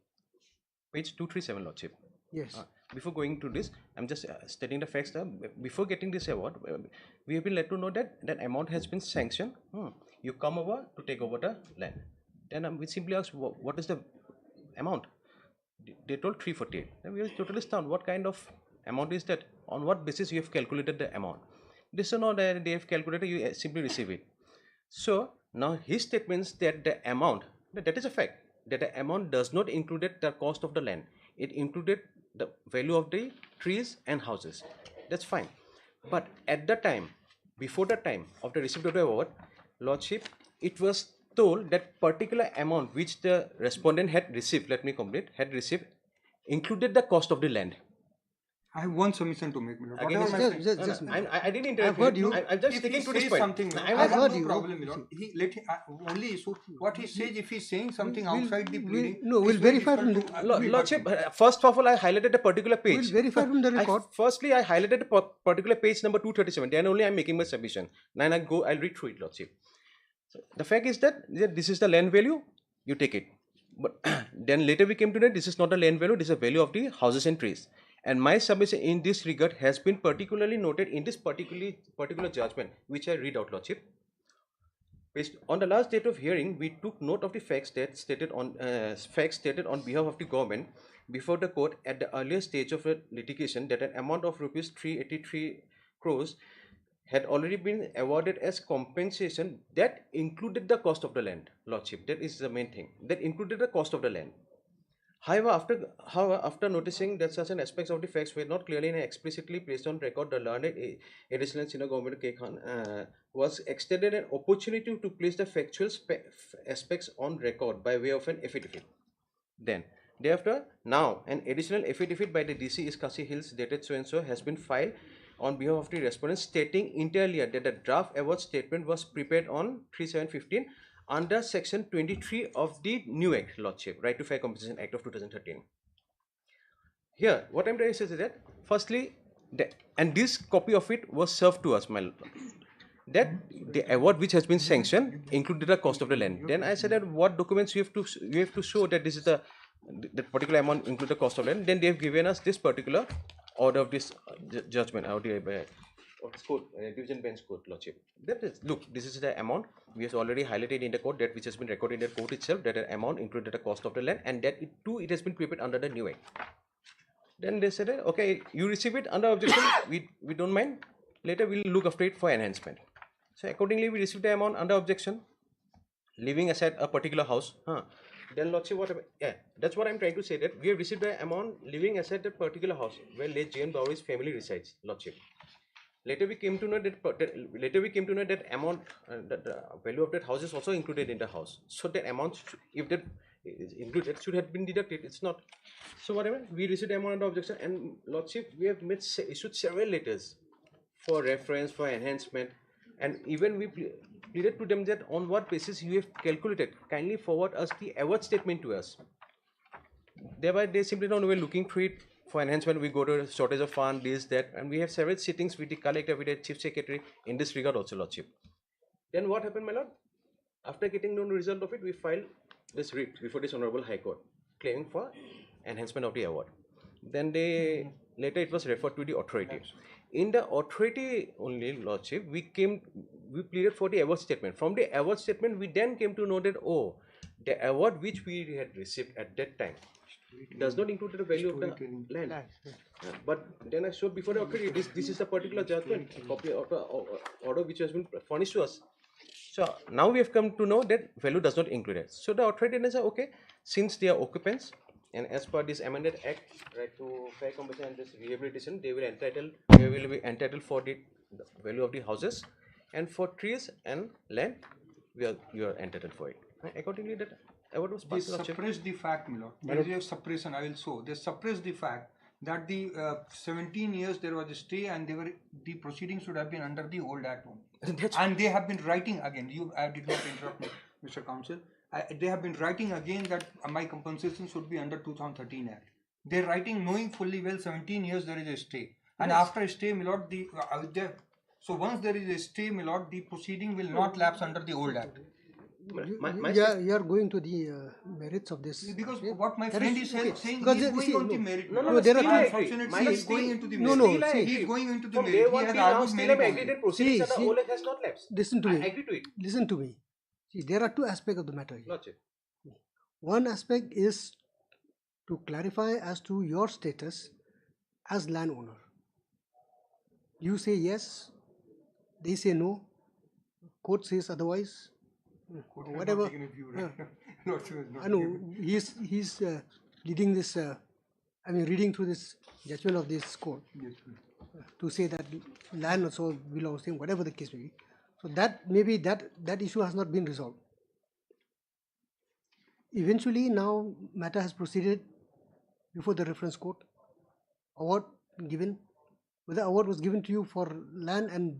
Speaker 7: Page 237, Lordship.
Speaker 2: Yes.
Speaker 7: Before going to this, I'm just stating the facts that before getting this award, we have been led to know that that amount has been sanctioned. You come over to take over the land. Then we simply ask, what is the amount? They told 348. And we were totally stunned. What kind of amount is that? On what basis you have calculated the amount? They said, no, they have calculated, you simply receive it. So now his statements that the amount, that is a fact, that the amount does not include the cost of the land. It included the value of the trees and houses. That's fine. But at the time, before the time of the receipt of the award, Lordship, it was told that particular amount which the respondent had received, let me complete, had received, included the cost of the land.
Speaker 6: I have one submission to make. Milord.
Speaker 7: Again,
Speaker 6: Whatever my friend-
Speaker 7: I didn't interrupt
Speaker 2: I've heard you.
Speaker 7: I'm just
Speaker 6: if he
Speaker 7: sticking to
Speaker 6: says
Speaker 7: this point.
Speaker 6: something,
Speaker 7: No,
Speaker 6: I
Speaker 2: I've
Speaker 6: have
Speaker 2: heard
Speaker 6: no
Speaker 2: you.
Speaker 6: problem, Milord. He let him, only issue what he says. If he's saying something
Speaker 2: We'll-
Speaker 6: outside the
Speaker 2: we'll-
Speaker 6: pleading,
Speaker 2: no, we'll
Speaker 6: it's very
Speaker 2: verify from
Speaker 6: difficult
Speaker 2: the-
Speaker 6: to-
Speaker 7: Lordship, first of all, I highlighted a particular page.
Speaker 2: We'll verify from the record.
Speaker 7: Firstly, I highlighted a particular page number 237. Then only I'm making my submission. Then I'll read through it, Lordship. So the fact is that this is the land value, you take it. But then later we came to that this is not the land value, this is the value of the houses and trees. And my submission in this regard has been particularly noted in this particular judgment, which I read out, Lordship. Based on the last date of hearing, we took note of the facts stated on behalf of the government before the court at the earlier stage of the litigation that an amount of rupees 383 crores had already been awarded as compensation that included the cost of the land, Lordship. That is the main thing. That included the cost of the land. However, after noticing that certain aspects of the facts were not clearly and explicitly placed on record, the learned additional senior government K. Khan was extended an opportunity to place the factual aspects on record by way of an affidavit. Then, thereafter, now an additional affidavit by the DC East Khasi Hills dated so and so has been filed on behalf of the respondent stating entirely that the draft award statement was prepared on 3/7/15 under section 23 of the new act, Lordship, Right to Fair Compensation Act of 2013. Here, what I'm trying to say is that, firstly, and this copy of it was served to us, my lord, that the award which has been sanctioned included the cost of the land. Then I said that what documents you have to show that this is that particular amount include the cost of land. Then they have given us this particular order of this judgment out court, division bench court, Lordship. That is, look, this is the amount we have already highlighted in the court, that which has been recorded in the court itself, that the amount included the cost of the land, and that it has been prepared under the new act. Then they said, okay, you receive it under objection, we don't mind. Later we'll look after it for enhancement. So accordingly, we received the amount under objection, leaving aside a particular house. Then Lordship, that's what I'm trying to say, that we have received the amount leaving aside that particular house where late J.N. Bowry's family resides, Lordship. Later we came to know that amount, that the value of that house is also included in the house. So that amount, if that is included, should have been deducted. It's not. So whatever, we received the amount under objection, and Lordship, we have issued several letters for reference, for enhancement, and even we pleaded to them that on what basis you have calculated, kindly forward us the award statement to us. Thereby they simply don't know, we're looking through it. For enhancement, we go to shortage of fund, this, that, and we have several sittings with the collector, with the chief secretary in this regard also, Lordship. Then what happened, my lord? After getting known the result of it, we filed this writ before this Honorable High Court, claiming for enhancement of the award. Then later it was referred to the authority. In the authority only, Lordship, we pleaded for the award statement. From the award statement, we then came to know that, the award which we had received at that time does not include the value of the land. But then I showed before the authority, this is a particular judgment, copy of the order which has been furnished to us. So now we have come to know that value does not include it. So the authority then said, okay, since they are occupants, and as per this amended act, right to fair compensation and this rehabilitation, they will be entitled for the value of the houses, and for trees and land, you are entitled for it. Accordingly, that award was
Speaker 6: They
Speaker 7: passed.
Speaker 6: suppress the fact, my lord. There is a suppression, I will show. They suppress the fact that the 17 years there was a stay, and the proceedings should have been under the old act only. And they have been writing again. I did not interrupt me, Mr. Counsel. They have been writing again that my compensation should be under 2013 act. They're writing knowing fully well 17 years there is a stay. And after a stay, my lord, so once there is a stay, my lord, the proceeding will not lapse under the old act.
Speaker 2: You are going to the merits of this.
Speaker 6: Because what my friend is saying, he is going on the merit.
Speaker 2: Unfortunately,
Speaker 6: he is going into the
Speaker 2: no,
Speaker 6: merit.
Speaker 2: no, see,
Speaker 6: he is going into the
Speaker 7: From
Speaker 6: merit.
Speaker 7: day
Speaker 6: He
Speaker 7: one
Speaker 6: has
Speaker 7: till now,
Speaker 6: argued
Speaker 7: still
Speaker 6: merit
Speaker 7: I'm
Speaker 6: only.
Speaker 7: agreed proceedings and the
Speaker 2: See,
Speaker 7: whole act has not lapsed.
Speaker 2: listen to me.
Speaker 7: I agree to it.
Speaker 2: Listen to me. See, there are two aspects of the matter here.
Speaker 7: Lordship.
Speaker 2: One aspect is to clarify as to your status as landowner. You say yes, they say no, court says otherwise,
Speaker 6: Court
Speaker 2: or
Speaker 6: has
Speaker 2: whatever.
Speaker 6: not taken a view, right? Lordship has not
Speaker 2: I know
Speaker 6: taken-
Speaker 2: he's leading this. Reading through this judgment of this court
Speaker 6: Yes,
Speaker 2: to say that land also belongs to him, whatever the case may be. So that maybe that issue has not been resolved. Eventually, now matter has proceeded before the reference court. Award given. Whether award was given to you for land and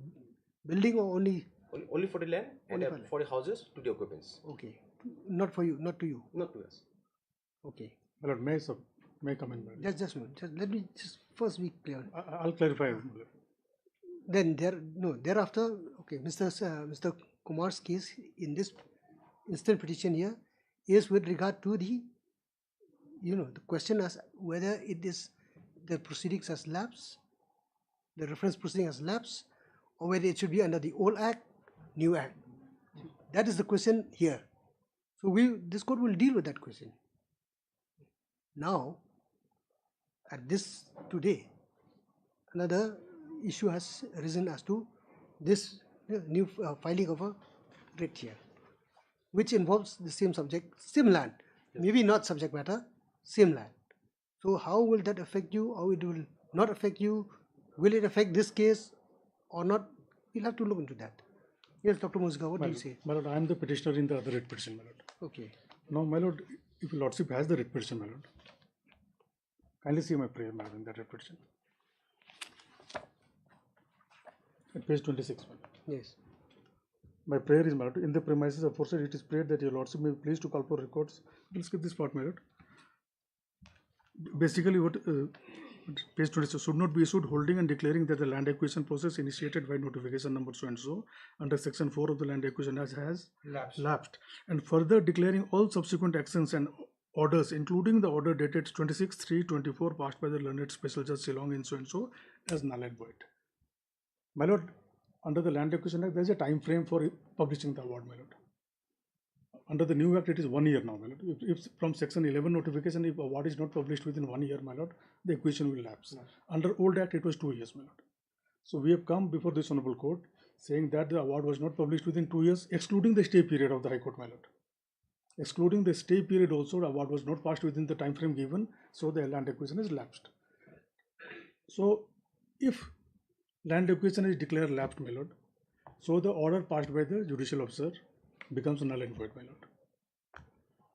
Speaker 2: building or only
Speaker 7: Only for the land and
Speaker 2: Only for land.
Speaker 7: for the houses to the occupants,
Speaker 2: okay, not for you, not to you.
Speaker 7: not to us.
Speaker 2: Okay,
Speaker 8: My lord, may I come in? my lord?
Speaker 2: just let me just first be clear.
Speaker 8: I'll clarify. my lord.
Speaker 2: Then thereafter, okay, Mr. Kumar's case in this instant petition here is with regard to the the question as whether it is the proceedings has lapsed, the reference proceeding has lapsed, or whether it should be under the old act, new act. That is the question here. So this court will deal with that question. Now, at this today, another issue has arisen as to this new filing of a writ here, which involves the same subject, same land, maybe not subject matter, same land. So how will that affect you, or it will not affect you? Will it affect this case or not? We'll have to look into that. Yes, Dr. Musga, what do you say?
Speaker 8: My lord, I am the petitioner in the other writ petition, my lord.
Speaker 2: Okay.
Speaker 8: Now, my lord, if your lordship has the writ petition, my lord, kindly see my prayer, my lord, in that writ petition. At page 26, my lord.
Speaker 2: Yes.
Speaker 8: My prayer is, my lord, in the premises aforesaid, it is prayed that your lordship may be pleased to call for records. We'll skip this part, my lord. Basically, what page 26 should not be issued holding and declaring that the land acquisition process initiated by notification number so and so under section 4 of the land acquisition act has lapsed, and further declaring all subsequent actions and orders, including the order dated 26/3/24 passed by the learned special judge Shillong in so and so, as null and void. My lord, under the land acquisition act, there is a time frame for publishing the award, my lord. Under the new act, it is 1 year now, my lord. If from section 11 notification, if award is not published within 1 year, my lord, the acquisition will lapse. Under old act, it was 2 years, my lord. So we have come before this honorable court saying that the award was not published within 2 years, excluding the stay period of the High Court, my lord. Excluding the stay period also, the award was not passed within the time frame given, so the land acquisition is lapsed. So if land acquisition is declared lapsed, my lord, so the order passed by the judicial officer becomes null and void, my lord.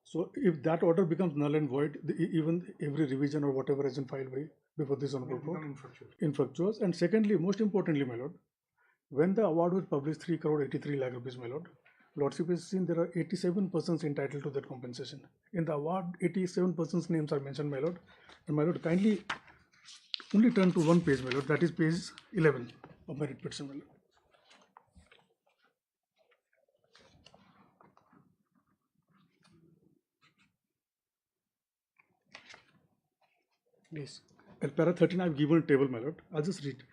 Speaker 8: So if that order becomes null and void, even every revision or whatever has been filed before this honorable court, infructuous. And secondly, most importantly, my lord, when the award was published 3,83 lakh rupees, my lord, lordship has seen there are 87 persons entitled to that compensation. In the award, 87 persons' names are mentioned, my lord. And my lord, kindly only turn to one page, my lord, that is page 11 of my writ petition, my lord.
Speaker 2: Yes.
Speaker 8: At para 13, I have given a table, my lord. I'll just read.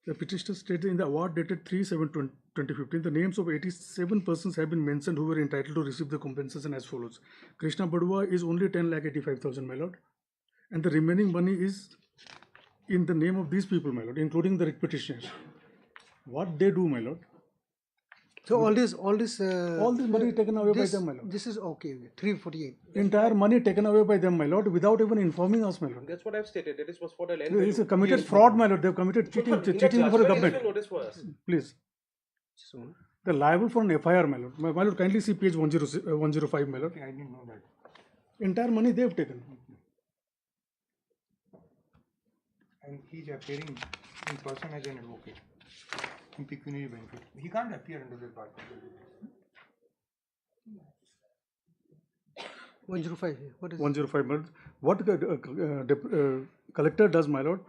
Speaker 8: The petitioner states in the award dated 3/7/2015, the names of 87 persons have been mentioned who were entitled to receive the compensation as follows. Krishna Badua is only 10,85,000, my lord. And the remaining money is in the name of these people, my lord, including the writ petitioners. What they do, my lord?
Speaker 2: So all this
Speaker 8: All this money taken away by them, my lord.
Speaker 2: This is okay. 348.
Speaker 8: Entire money taken away by them, my lord, without even informing us, my lord.
Speaker 7: That's what I've stated. That is was for the land.
Speaker 8: It's a committed fraud, my lord. They've committed cheating before the government.
Speaker 7: Notice for us.
Speaker 8: Please. They're liable for an FIR, my lord. My lord, kindly see page 105, my lord.
Speaker 6: Okay, I didn't know that.
Speaker 8: Entire money they've taken.
Speaker 6: And he's appearing in person as an advocate in pecuniary benefit. He can't appear under that part.
Speaker 2: 105. What is
Speaker 8: 105, my lord. What collector does, my lord?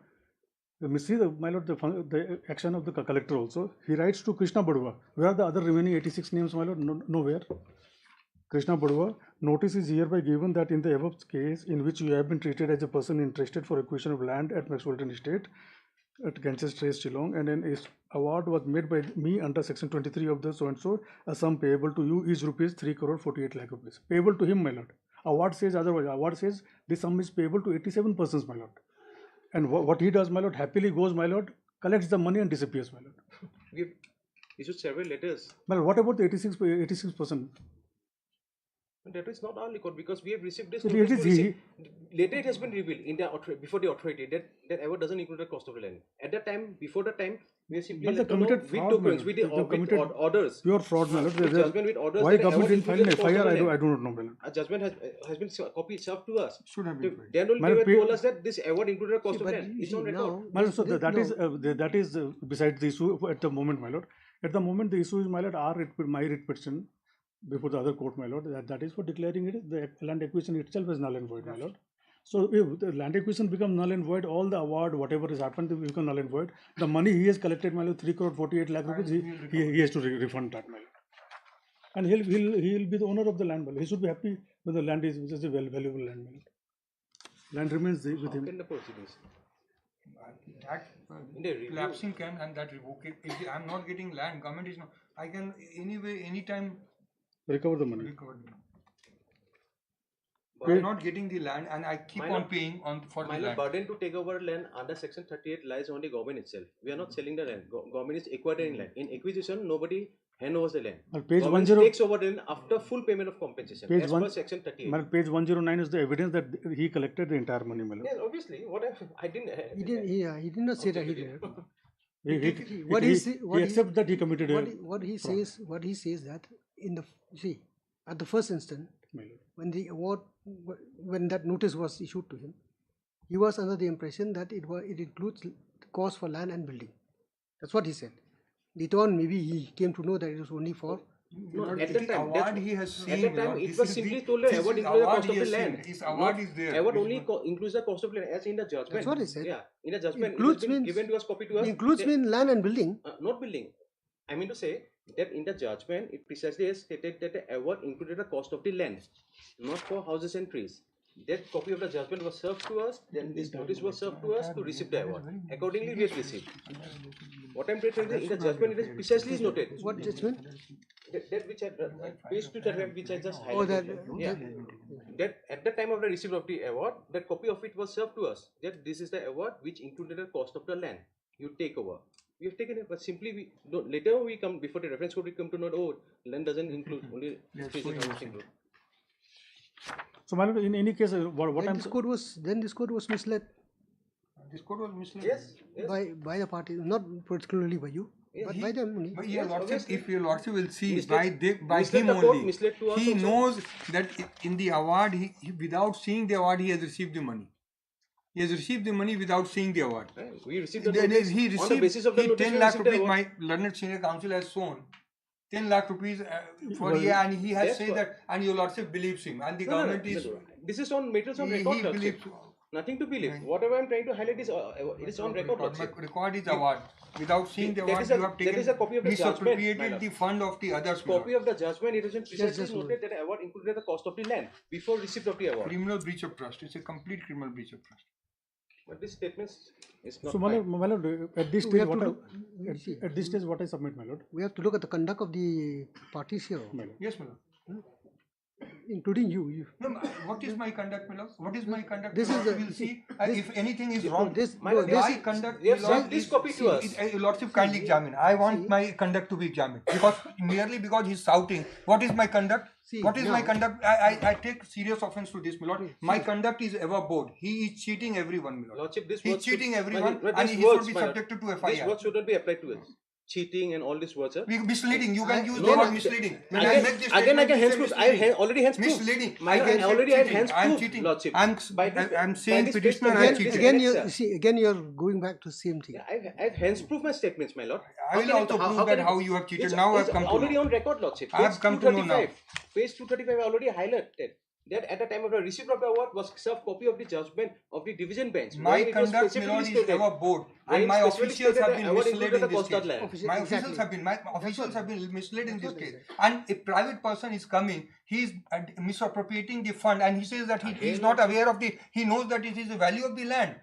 Speaker 8: See, my lord, the action of the collector also. He writes to Krishna Badua. Where are the other remaining 86 names, my lord? Nowhere. Krishna Badua, notice is hereby given that in the above case in which you have been treated as a person interested for acquisition of land at Maxwellton Estate at Ganges Trace, Shillong, and an award was made by me under section 23 of the so and so, a sum payable to you is rupees 3 crore 48 lakh rupees. Payable to him, my lord. Award says otherwise. Award says the sum is payable to 87 persons, my lord. And what he does, my lord, happily goes, my lord, collects the money and disappears, my lord.
Speaker 7: We've issued several letters.
Speaker 8: My lord, what about the 86%?
Speaker 7: That is not our record because we have received this.
Speaker 8: It
Speaker 7: notice
Speaker 8: is
Speaker 7: to receive. Later, it has been revealed in the before the authority that award doesn't include the cost of the land. At that time, before the time, we are simply
Speaker 8: But the
Speaker 7: let to know
Speaker 8: committed
Speaker 7: with
Speaker 8: fraud,
Speaker 7: tokens,
Speaker 8: my
Speaker 7: with
Speaker 8: lord.
Speaker 7: the
Speaker 8: They committed
Speaker 7: orders.
Speaker 8: Pure fraud, my lord.
Speaker 7: With judgment with orders.
Speaker 8: Why
Speaker 7: that
Speaker 8: government
Speaker 7: award
Speaker 8: didn't file an
Speaker 7: includes the cost of
Speaker 8: FIR?
Speaker 7: the land.
Speaker 8: I do not know, my lord.
Speaker 7: A judgment has been copied served to us.
Speaker 8: Should have been filed.
Speaker 7: Then only
Speaker 8: My
Speaker 7: they
Speaker 8: lord,
Speaker 7: were told us that this award included the cost of
Speaker 2: but
Speaker 7: land.
Speaker 2: you
Speaker 7: It's
Speaker 2: see,
Speaker 7: on record.
Speaker 2: now
Speaker 8: My lord, so
Speaker 2: this-
Speaker 8: that is besides the issue at the moment, my lord. At the moment, the issue is, my lord, my writ petition before the other court, my lord. That is for declaring it the land acquisition itself is null and void, my lord. So if the land acquisition becomes null and void, all the award, whatever has happened, will become null and void. The money he has collected, my lord, 3 crore 48 lakh rupees, he has to refund that, my lord. And he'll be the owner of the land, my lord. He should be happy when the land is, which is a valuable land, my lord. Land remains with
Speaker 7: How
Speaker 8: him.
Speaker 7: can the proceedings?
Speaker 6: That
Speaker 7: In the review-
Speaker 6: lapsing can and that revoke it. If I'm not getting land, government is not. I can anyway anytime
Speaker 8: Recover the money.
Speaker 6: recover the money. I'm not getting the land and I keep
Speaker 7: My
Speaker 6: on
Speaker 7: lord-
Speaker 6: paying on for the
Speaker 7: My
Speaker 6: land.
Speaker 7: burden to take over land under section 38 lies on the government itself. We are not selling the land. Government is acquiring land. In acquisition, nobody hand overs the land.
Speaker 8: Well, page
Speaker 7: Government
Speaker 8: 10
Speaker 7: takes over the land after full payment of compensation.
Speaker 8: Page
Speaker 7: as
Speaker 8: one-
Speaker 7: per section 38.
Speaker 8: My lord, page 109 is the evidence that he collected the entire money, my lord.
Speaker 7: Yes, obviously. What I didn't.
Speaker 2: he didn't. He did not say that he did.
Speaker 8: What he accepts that he committed a
Speaker 2: What he says that in the at the first instant
Speaker 8: my lord.
Speaker 2: when the award when that notice was issued to him, he was under the impression that it includes the cost for land and building. That's what he said. Later on, maybe he came to know that it was only for.
Speaker 7: No,
Speaker 6: Lord,
Speaker 7: at
Speaker 6: the
Speaker 7: that time,
Speaker 6: award
Speaker 7: that's-
Speaker 6: he has
Speaker 7: at
Speaker 6: seen,
Speaker 7: that time,
Speaker 6: Lord,
Speaker 7: it
Speaker 6: this
Speaker 7: was
Speaker 6: is
Speaker 7: simply
Speaker 6: the-
Speaker 7: told that
Speaker 6: this
Speaker 7: award
Speaker 6: is
Speaker 7: includes the
Speaker 6: award
Speaker 7: cost of
Speaker 6: he
Speaker 7: the
Speaker 6: has
Speaker 7: land.
Speaker 6: seen. His award is there.
Speaker 7: Award
Speaker 6: Which
Speaker 7: only
Speaker 6: one?
Speaker 7: includes the cost of land, as in the judgment.
Speaker 2: That's what he said.
Speaker 7: Yeah, in the judgment,
Speaker 2: Includes
Speaker 7: it has been
Speaker 2: means-
Speaker 7: given to us, copy to us.
Speaker 2: Includes
Speaker 7: They-
Speaker 2: mean land and building.
Speaker 7: Not building. I mean to say that in the judgment, it precisely has stated that the award included the cost of the land, not for houses and trees. That copy of the judgment was served to us, then this notice was served to us to receive the award. Accordingly, we have received. What I'm trying to say, in the judgment, it is precisely noted.
Speaker 2: What judgment?
Speaker 7: That which I page 235, which I just highlighted.
Speaker 2: Oh, that.
Speaker 7: Yeah. That at the time of the receipt of the award, that copy of it was served to us. That this is the award which included the cost of the land. You take over. We have taken it, but simply we don't. Later we come before the reference code. We come to know, oh, land doesn't include only trees and houses include.
Speaker 8: So, my lord, in any case, what
Speaker 2: Then
Speaker 8: I'm
Speaker 2: this code was misled
Speaker 6: This code was misled.
Speaker 7: Yes. Yes.
Speaker 2: by the party, not particularly by you, but by them only.
Speaker 6: But your
Speaker 7: Yes,
Speaker 6: lordship,
Speaker 7: obviously.
Speaker 6: if your lordship will see
Speaker 7: Misled-
Speaker 6: by
Speaker 7: misled
Speaker 6: him
Speaker 7: the court,
Speaker 6: only,
Speaker 7: misled to us
Speaker 6: he
Speaker 7: also.
Speaker 6: knows that in the award, he without seeing the award, he has received the money. He has received the money without seeing the award.
Speaker 7: We received the
Speaker 6: Then
Speaker 7: notice.
Speaker 6: he
Speaker 7: On the
Speaker 6: received
Speaker 7: basis of the
Speaker 6: he
Speaker 7: notice,
Speaker 6: 10
Speaker 7: we
Speaker 6: lakh
Speaker 7: received the
Speaker 6: rupees.
Speaker 7: award.
Speaker 6: My learned senior counsel has shown 10 lakh rupees for
Speaker 8: Well,
Speaker 6: year, and he has
Speaker 7: that's
Speaker 6: said
Speaker 7: what-
Speaker 6: that, and your lordship believes him, and the
Speaker 7: No, no, no.
Speaker 6: government is.
Speaker 7: This is on matters on
Speaker 6: He
Speaker 7: record. Lordship.
Speaker 6: believes.
Speaker 7: Nothing to believe. Whatever I'm trying to highlight is it is on record. Lordship.
Speaker 6: Record is award. Without seeing the
Speaker 7: That
Speaker 6: award,
Speaker 7: is a-
Speaker 6: you have
Speaker 7: that
Speaker 6: taken
Speaker 7: is a copy of the judgment, my
Speaker 6: misappropriated
Speaker 7: lord.
Speaker 6: the fund of the others. my
Speaker 7: Copy
Speaker 6: lord.
Speaker 7: of the judgment, it is precisely
Speaker 2: just
Speaker 7: noted that the award included the cost of the land before receipt of the award.
Speaker 6: Criminal breach of trust. It's a complete criminal breach of trust.
Speaker 7: But this statement is not
Speaker 8: so, my lord, at this
Speaker 2: We
Speaker 8: stage,
Speaker 2: have to
Speaker 8: what
Speaker 2: look- see.
Speaker 8: at this stage, what I submit, my lord.
Speaker 2: We have to look at the conduct of the parties here,
Speaker 8: My lord.
Speaker 6: Yes, my lord.
Speaker 2: including you.
Speaker 6: No, what is my conduct, my lord? What is my conduct?
Speaker 2: This
Speaker 6: my
Speaker 2: is
Speaker 6: lord?
Speaker 2: the-
Speaker 6: We will see
Speaker 2: this-
Speaker 6: if anything is wrong.
Speaker 2: this-
Speaker 7: My
Speaker 2: no,
Speaker 7: lord,
Speaker 2: this-
Speaker 6: My conduct,
Speaker 7: They have
Speaker 6: my lord,
Speaker 7: sent this
Speaker 6: is-
Speaker 7: copy to us.
Speaker 6: Your lordship kindly examine. I want my conduct to be examined because merely because he's shouting. What is my conduct?
Speaker 2: See,
Speaker 6: What is my
Speaker 2: now-
Speaker 6: conduct? I take serious offense to this, my lord. My conduct is ever board. He is cheating everyone, my lord.
Speaker 7: Lordship, this
Speaker 6: He's
Speaker 7: word should-
Speaker 6: cheating
Speaker 7: my
Speaker 6: everyone,
Speaker 7: lord,
Speaker 6: and
Speaker 7: these
Speaker 6: he should
Speaker 7: words,
Speaker 6: be
Speaker 7: my lord,
Speaker 6: subjected to
Speaker 7: This
Speaker 6: FIR.
Speaker 7: word shouldn't be applied to us. Cheating and all these words. Sir.
Speaker 6: Misleading. You can use the
Speaker 7: No,
Speaker 6: word
Speaker 7: no,
Speaker 6: misleading. When I
Speaker 7: Again,
Speaker 6: make this
Speaker 7: again, I
Speaker 6: statement,
Speaker 7: can
Speaker 6: you
Speaker 7: hands
Speaker 6: say
Speaker 7: proof. I
Speaker 6: misleading.
Speaker 7: already hands proof.
Speaker 6: Misleading.
Speaker 7: My lord, I
Speaker 6: said
Speaker 7: already had
Speaker 6: cheating.
Speaker 7: hands
Speaker 6: I am
Speaker 7: proof,
Speaker 6: cheating.
Speaker 7: Lordship.
Speaker 6: I'm
Speaker 7: By
Speaker 6: saying
Speaker 7: this
Speaker 6: petitioner
Speaker 7: statement,
Speaker 6: has cheated.
Speaker 2: Again,
Speaker 7: Correct, sir.
Speaker 2: again, you're going back to the same thing.
Speaker 7: Yeah, I have hands proof my statements, my lord.
Speaker 6: I will also prove that how you have cheated. Now I have come to
Speaker 7: already
Speaker 6: know.
Speaker 7: on record, Lordship.
Speaker 6: I have
Speaker 7: Page
Speaker 6: come to know now.
Speaker 7: 235. Page 235, I already highlighted that at the time of the receipt of the award was served copy of the judgment of the division bench.
Speaker 6: My
Speaker 7: wherein it was
Speaker 6: conduct, my
Speaker 7: specifically
Speaker 6: lord, is
Speaker 7: stated-
Speaker 6: ever board,
Speaker 7: wherein
Speaker 6: and my
Speaker 7: specifically
Speaker 6: officials
Speaker 7: stated
Speaker 6: have
Speaker 7: that
Speaker 6: been
Speaker 7: award
Speaker 6: misled
Speaker 7: included
Speaker 6: in
Speaker 7: the
Speaker 6: this
Speaker 7: cost of
Speaker 6: case.
Speaker 7: land.
Speaker 6: My
Speaker 2: Exactly.
Speaker 6: officials have been misled in this case. And a private person is coming, he is misappropriating the fund, and he says that he is not aware of he knows that it is the value of the land.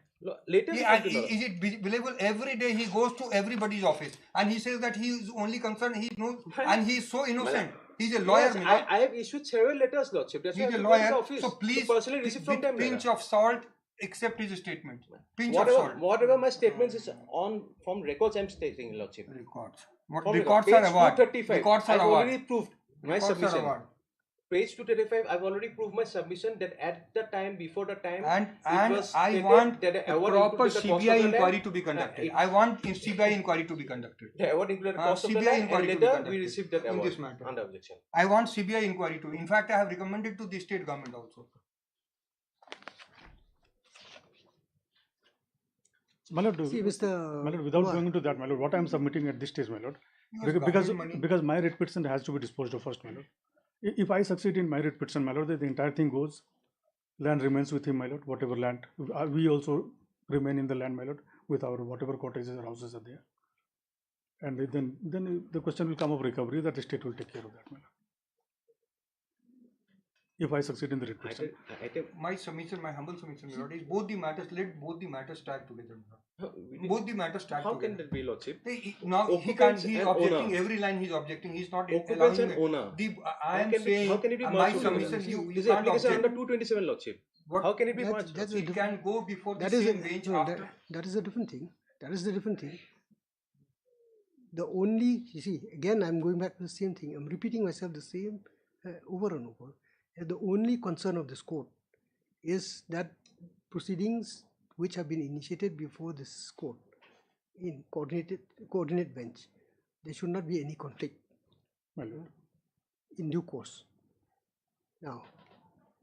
Speaker 7: Later, we
Speaker 6: And
Speaker 7: come to know.
Speaker 6: is it believable? Every day he goes to everybody's office and he says that he is only concerned, he knows, and he is so innocent. He's a lawyer,
Speaker 7: Yes,
Speaker 6: my lord.
Speaker 7: I have issued several letters, Lordship. That's why
Speaker 6: He's
Speaker 7: I
Speaker 6: a
Speaker 7: have to go to
Speaker 6: lawyer.
Speaker 7: the office
Speaker 6: So
Speaker 7: to
Speaker 6: please,
Speaker 7: personally receive from
Speaker 6: with
Speaker 7: them.
Speaker 6: pinch
Speaker 7: Madam.
Speaker 6: of salt, accept his statement. Pinch of salt.
Speaker 7: Whatever my statements is on from records, I'm stating, Lordship.
Speaker 6: Records. What
Speaker 7: From
Speaker 6: records
Speaker 7: page
Speaker 6: are award?
Speaker 7: 235,
Speaker 6: Records are
Speaker 7: I've
Speaker 6: award.
Speaker 7: already proved my
Speaker 6: Records are
Speaker 7: submission.
Speaker 6: award.
Speaker 7: Page 235, I've already proved my submission that at the time, before the time,
Speaker 6: And
Speaker 7: it was
Speaker 6: I
Speaker 7: stated
Speaker 6: want
Speaker 7: that the
Speaker 6: a
Speaker 7: award
Speaker 6: proper
Speaker 7: included the cost
Speaker 6: CBI
Speaker 7: of the
Speaker 6: inquiry
Speaker 7: land.
Speaker 6: to be conducted.
Speaker 7: It-
Speaker 6: I want CBI inquiry to be conducted.
Speaker 7: The award included the cost of the
Speaker 6: CBI
Speaker 7: land, and
Speaker 6: inquiry to be
Speaker 7: later
Speaker 6: conducted
Speaker 7: we received that
Speaker 6: in
Speaker 7: award
Speaker 6: this matter.
Speaker 7: under objection.
Speaker 6: I want CBI inquiry to. In fact, I have recommended to the state government also.
Speaker 8: My lord,
Speaker 2: See, Mr.
Speaker 8: my lord, without
Speaker 2: Kumar,
Speaker 8: going into that, my lord, what I am submitting at this stage, my lord,
Speaker 6: He was
Speaker 8: because
Speaker 6: government money.
Speaker 8: because my writ petition has to be disposed of first, my lord. If I succeed in my writ petition, my lord, then the entire thing goes. Land remains with him, my lord. Whatever land, we also remain in the land, my lord, with our whatever cottages or houses are there. And then the question will come of recovery, that the state will take care of that, my lord. If I succeed in the writ petition.
Speaker 6: My submission, my humble submission, my lord, is both the matters. Let both the matters tag together. Both the matters tag
Speaker 7: How
Speaker 6: together.
Speaker 7: can that be, Lordship?
Speaker 6: Now he can't.
Speaker 7: Occupants
Speaker 6: He's
Speaker 7: and
Speaker 6: objecting
Speaker 7: owner.
Speaker 6: every line. He's objecting. He's not
Speaker 7: Occupants
Speaker 6: allowing
Speaker 7: and owner.
Speaker 6: I am saying
Speaker 7: how can it be
Speaker 6: my
Speaker 7: merged
Speaker 6: submission.
Speaker 7: together?
Speaker 6: You
Speaker 7: This is
Speaker 6: can't
Speaker 7: application under
Speaker 6: object.
Speaker 7: 227, Lordship.
Speaker 6: What-
Speaker 7: How can it be
Speaker 2: That's-
Speaker 7: merged?
Speaker 2: that's a
Speaker 6: It
Speaker 2: different-
Speaker 6: can go before the
Speaker 2: that is
Speaker 6: same
Speaker 2: a,
Speaker 6: bench
Speaker 2: no,
Speaker 6: after.
Speaker 2: that is a different thing. That is the different thing. The only, you see, again, I'm going back to the same thing. I'm repeating myself the same over and over. The only concern of this court is that proceedings which have been initiated before this court in coordinate bench, there should not be any conflict
Speaker 8: My lord.
Speaker 2: in due course. Now,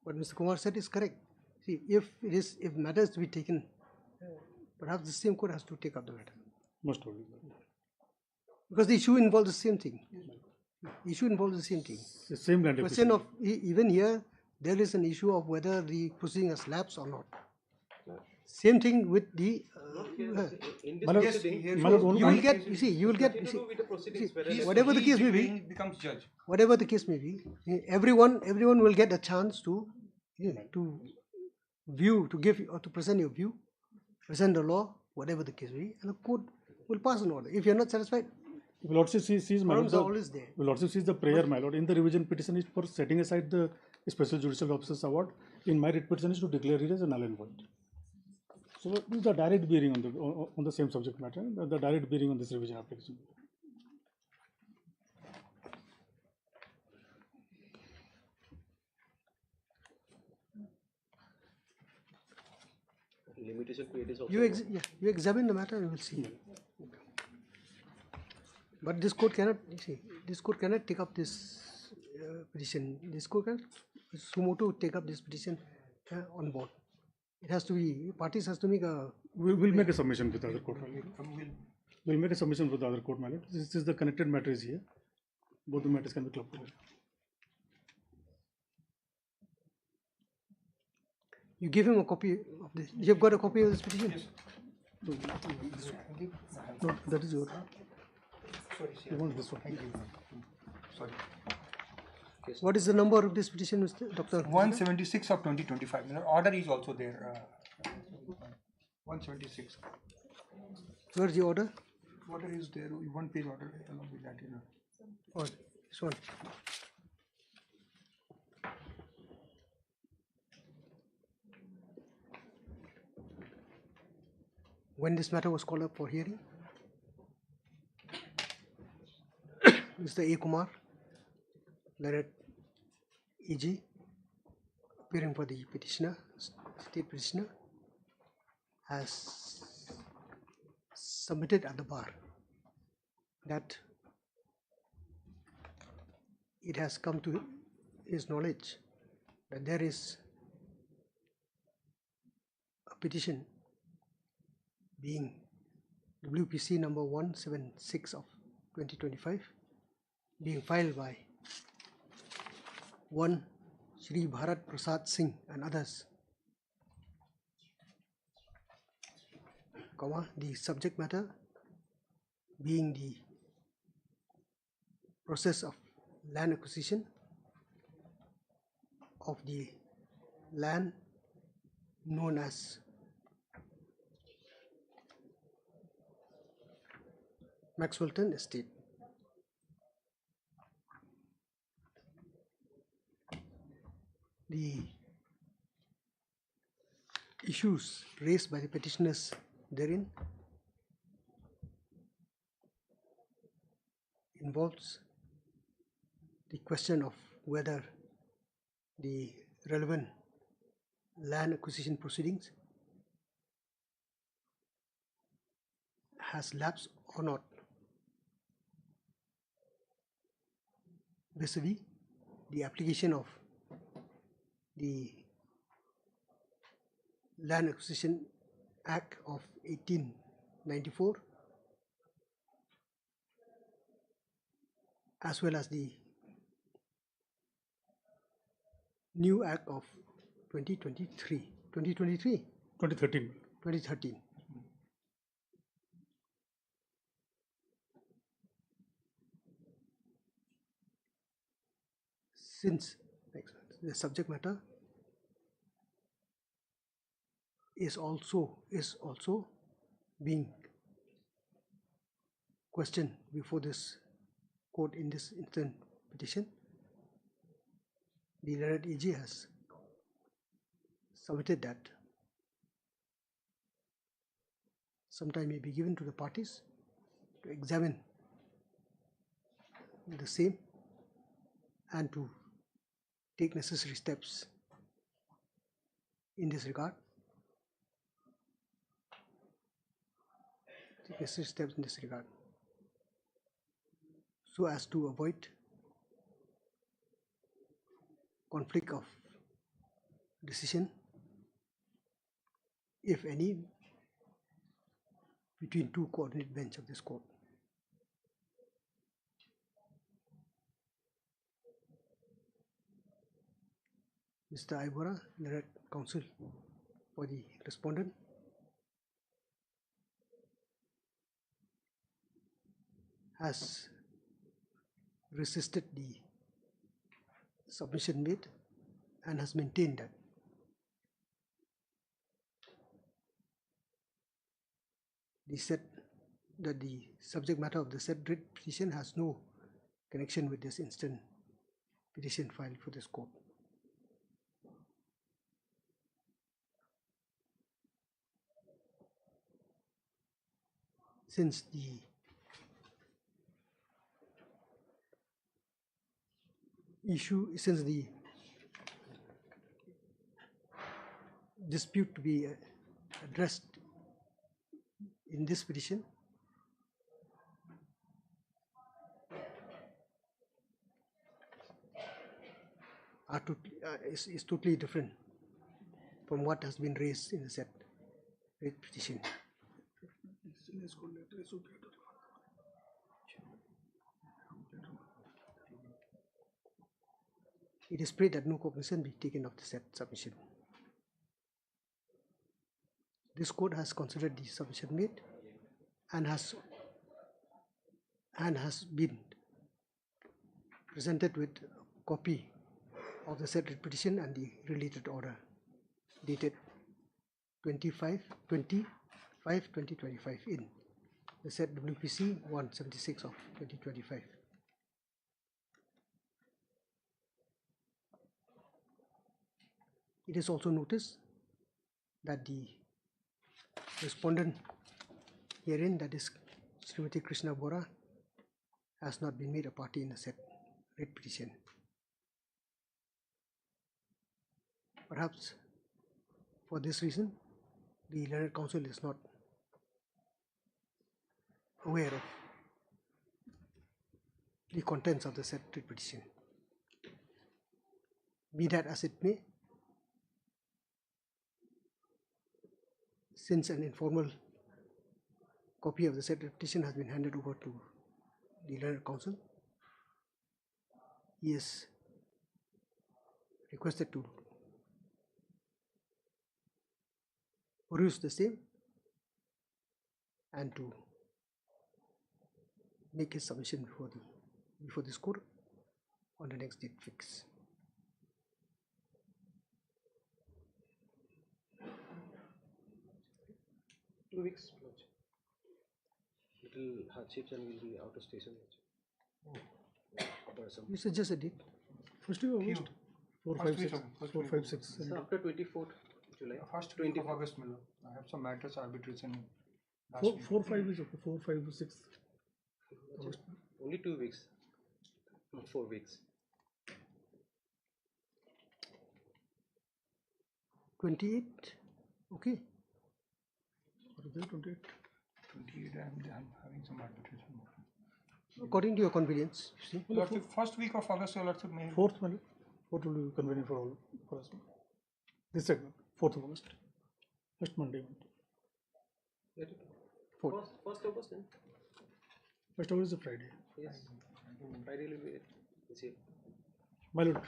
Speaker 2: what Mr. Kumar said is correct. See, if matters to be taken, perhaps the same court has to take up the matter.
Speaker 8: Most probably.
Speaker 2: Because the issue involves the same thing. Issue involves the same thing.
Speaker 8: The same land
Speaker 2: Question
Speaker 8: acquisition.
Speaker 2: of even here, there is an issue of whether the proceeding has lapsed or not. Same thing with the.
Speaker 7: In this
Speaker 8: My lord,
Speaker 7: proceeding,
Speaker 6: Yes,
Speaker 8: my lord, only
Speaker 2: You will
Speaker 8: one-
Speaker 2: get. You see, you will get.
Speaker 7: nothing
Speaker 2: You
Speaker 7: to do
Speaker 2: see,
Speaker 7: with the proceedings, whether
Speaker 2: see,
Speaker 7: it's-
Speaker 2: whatever the case may be,
Speaker 6: He becomes judge.
Speaker 2: whatever the case may be, everyone will get a chance to view, to give or to present your view, present the law, whatever the case may be, and the court will pass an order. If you are not satisfied,
Speaker 8: Your lordship sees, my lord,
Speaker 2: forums are always there.
Speaker 8: your lordship sees the prayer, my lord. In the revision petition is for setting aside the special judicial officers award. In my writ petition is to declare it as a null and void. So this is the direct bearing on the same subject matter. The direct bearing on this revision application.
Speaker 7: limitation period is also.
Speaker 2: You examine the matter and you will see. But this court cannot, you see, this court cannot take up this petition. This court cannot sumo to take up this petition on board. It has to be, parties has to make a.
Speaker 8: We'll make a submission with the other court, my lord. We'll make a submission with the other court, my lord. This is the connected matter is here. Both the matters can be clubbed together.
Speaker 2: You give him a copy of this. You've got a copy of this petition?
Speaker 8: No, that is your.
Speaker 6: Sorry,
Speaker 8: You want this one?
Speaker 6: thank you. Sorry.
Speaker 2: What is the number of this petition, Mr. Dr.
Speaker 6: 176 of 2025. Order is also there. 176.
Speaker 2: Where's the order?
Speaker 6: Order is there. One page order along with that.
Speaker 2: Oh, this one. When this matter was called up for hearing, Mr. A. Kumar, Leonard E.G., appearing for the petitioner, state petitioner, has submitted at the bar that it has come to his knowledge that there is a petition being WPC number 176 of 2025 being filed by one Shri Bharat Prasad Singh and others, the subject matter being the process of land acquisition of the land known as Maxwellton Estate. issues raised by the petitioners therein involves the question of whether the relevant land acquisition proceedings has lapsed or not vis-a-vis the application of the Land Acquisition Act of 1894 as well as the new Act of 2013.
Speaker 8: 2013.
Speaker 2: Since the subject matter is also being questioned before this court in this instant petition, the learned AG has submitted that some time may be given to the parties to examine the same and to take necessary steps in this regard. So as to avoid conflict of decision, if any, between two coordinate bench of this court. Mr. Ibora, learned counsel for the respondent, has resisted the submission made and has maintained that the subject matter of the said writ petition has no connection with this instant petition filed for this court. Since the dispute to be addressed in this petition is totally different from what has been raised in the said writ petition. It is prayed that no cognizance be taken of the said submission. This court has considered the submission made and has been presented with a copy of the said writ petition and the related order dated 2025 in the said WPC 176 of 2025. It is also noticed that the respondent herein, that is Srimati Krishna Bora, has not been made a party in the said writ petition. Perhaps for this reason, the learned counsel is not aware of the contents of the said writ petition. Be that as it may, since an informal copy of the said petition has been handed over to the learned counsel, he is requested to peruse the same and to make his submission before this court on the next date fix.
Speaker 7: Weeks. Little hardships and we'll be out of station.
Speaker 2: You suggest a date?
Speaker 8: 1st of August, 4, 5, 6.
Speaker 7: So after 24th. July.
Speaker 6: First week of August, Milo. I have some matters arbitration. last week.
Speaker 8: 4, 5 is okay. 4, 5, 6.
Speaker 7: Only 2 weeks, not 4 weeks.
Speaker 2: 28, okay.
Speaker 8: What is it? 28.
Speaker 6: 28, I'm having some arbitration.
Speaker 2: According to your convenience, you see.
Speaker 6: Lordship, first week of August, your Lordship may.
Speaker 8: 4th, Mali. 4th will be convenient for all for us. This segment, 4th of August. First Monday.
Speaker 7: Let it.
Speaker 2: Fourth.
Speaker 7: First August then.
Speaker 8: First August is a Friday.
Speaker 7: Yes. Friday will be it. This year.
Speaker 8: My lord.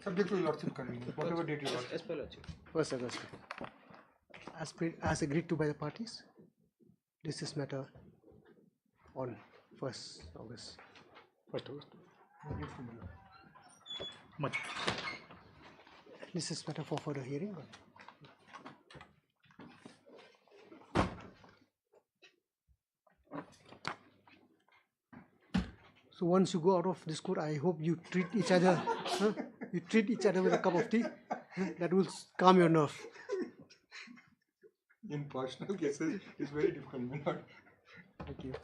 Speaker 6: Subject to Lordship convenience, whatever date you want.
Speaker 7: As per Lordship.
Speaker 2: 1st August. As agreed to by the parties, this is matter on 1st August.
Speaker 8: 1st August. Much.
Speaker 2: This is matter for further hearing. So once you go out of this court, I hope you treat each other. You treat each other with a cup of tea. That will calm your nerve.
Speaker 6: In personal cases, it's very difficult.
Speaker 2: Thank you.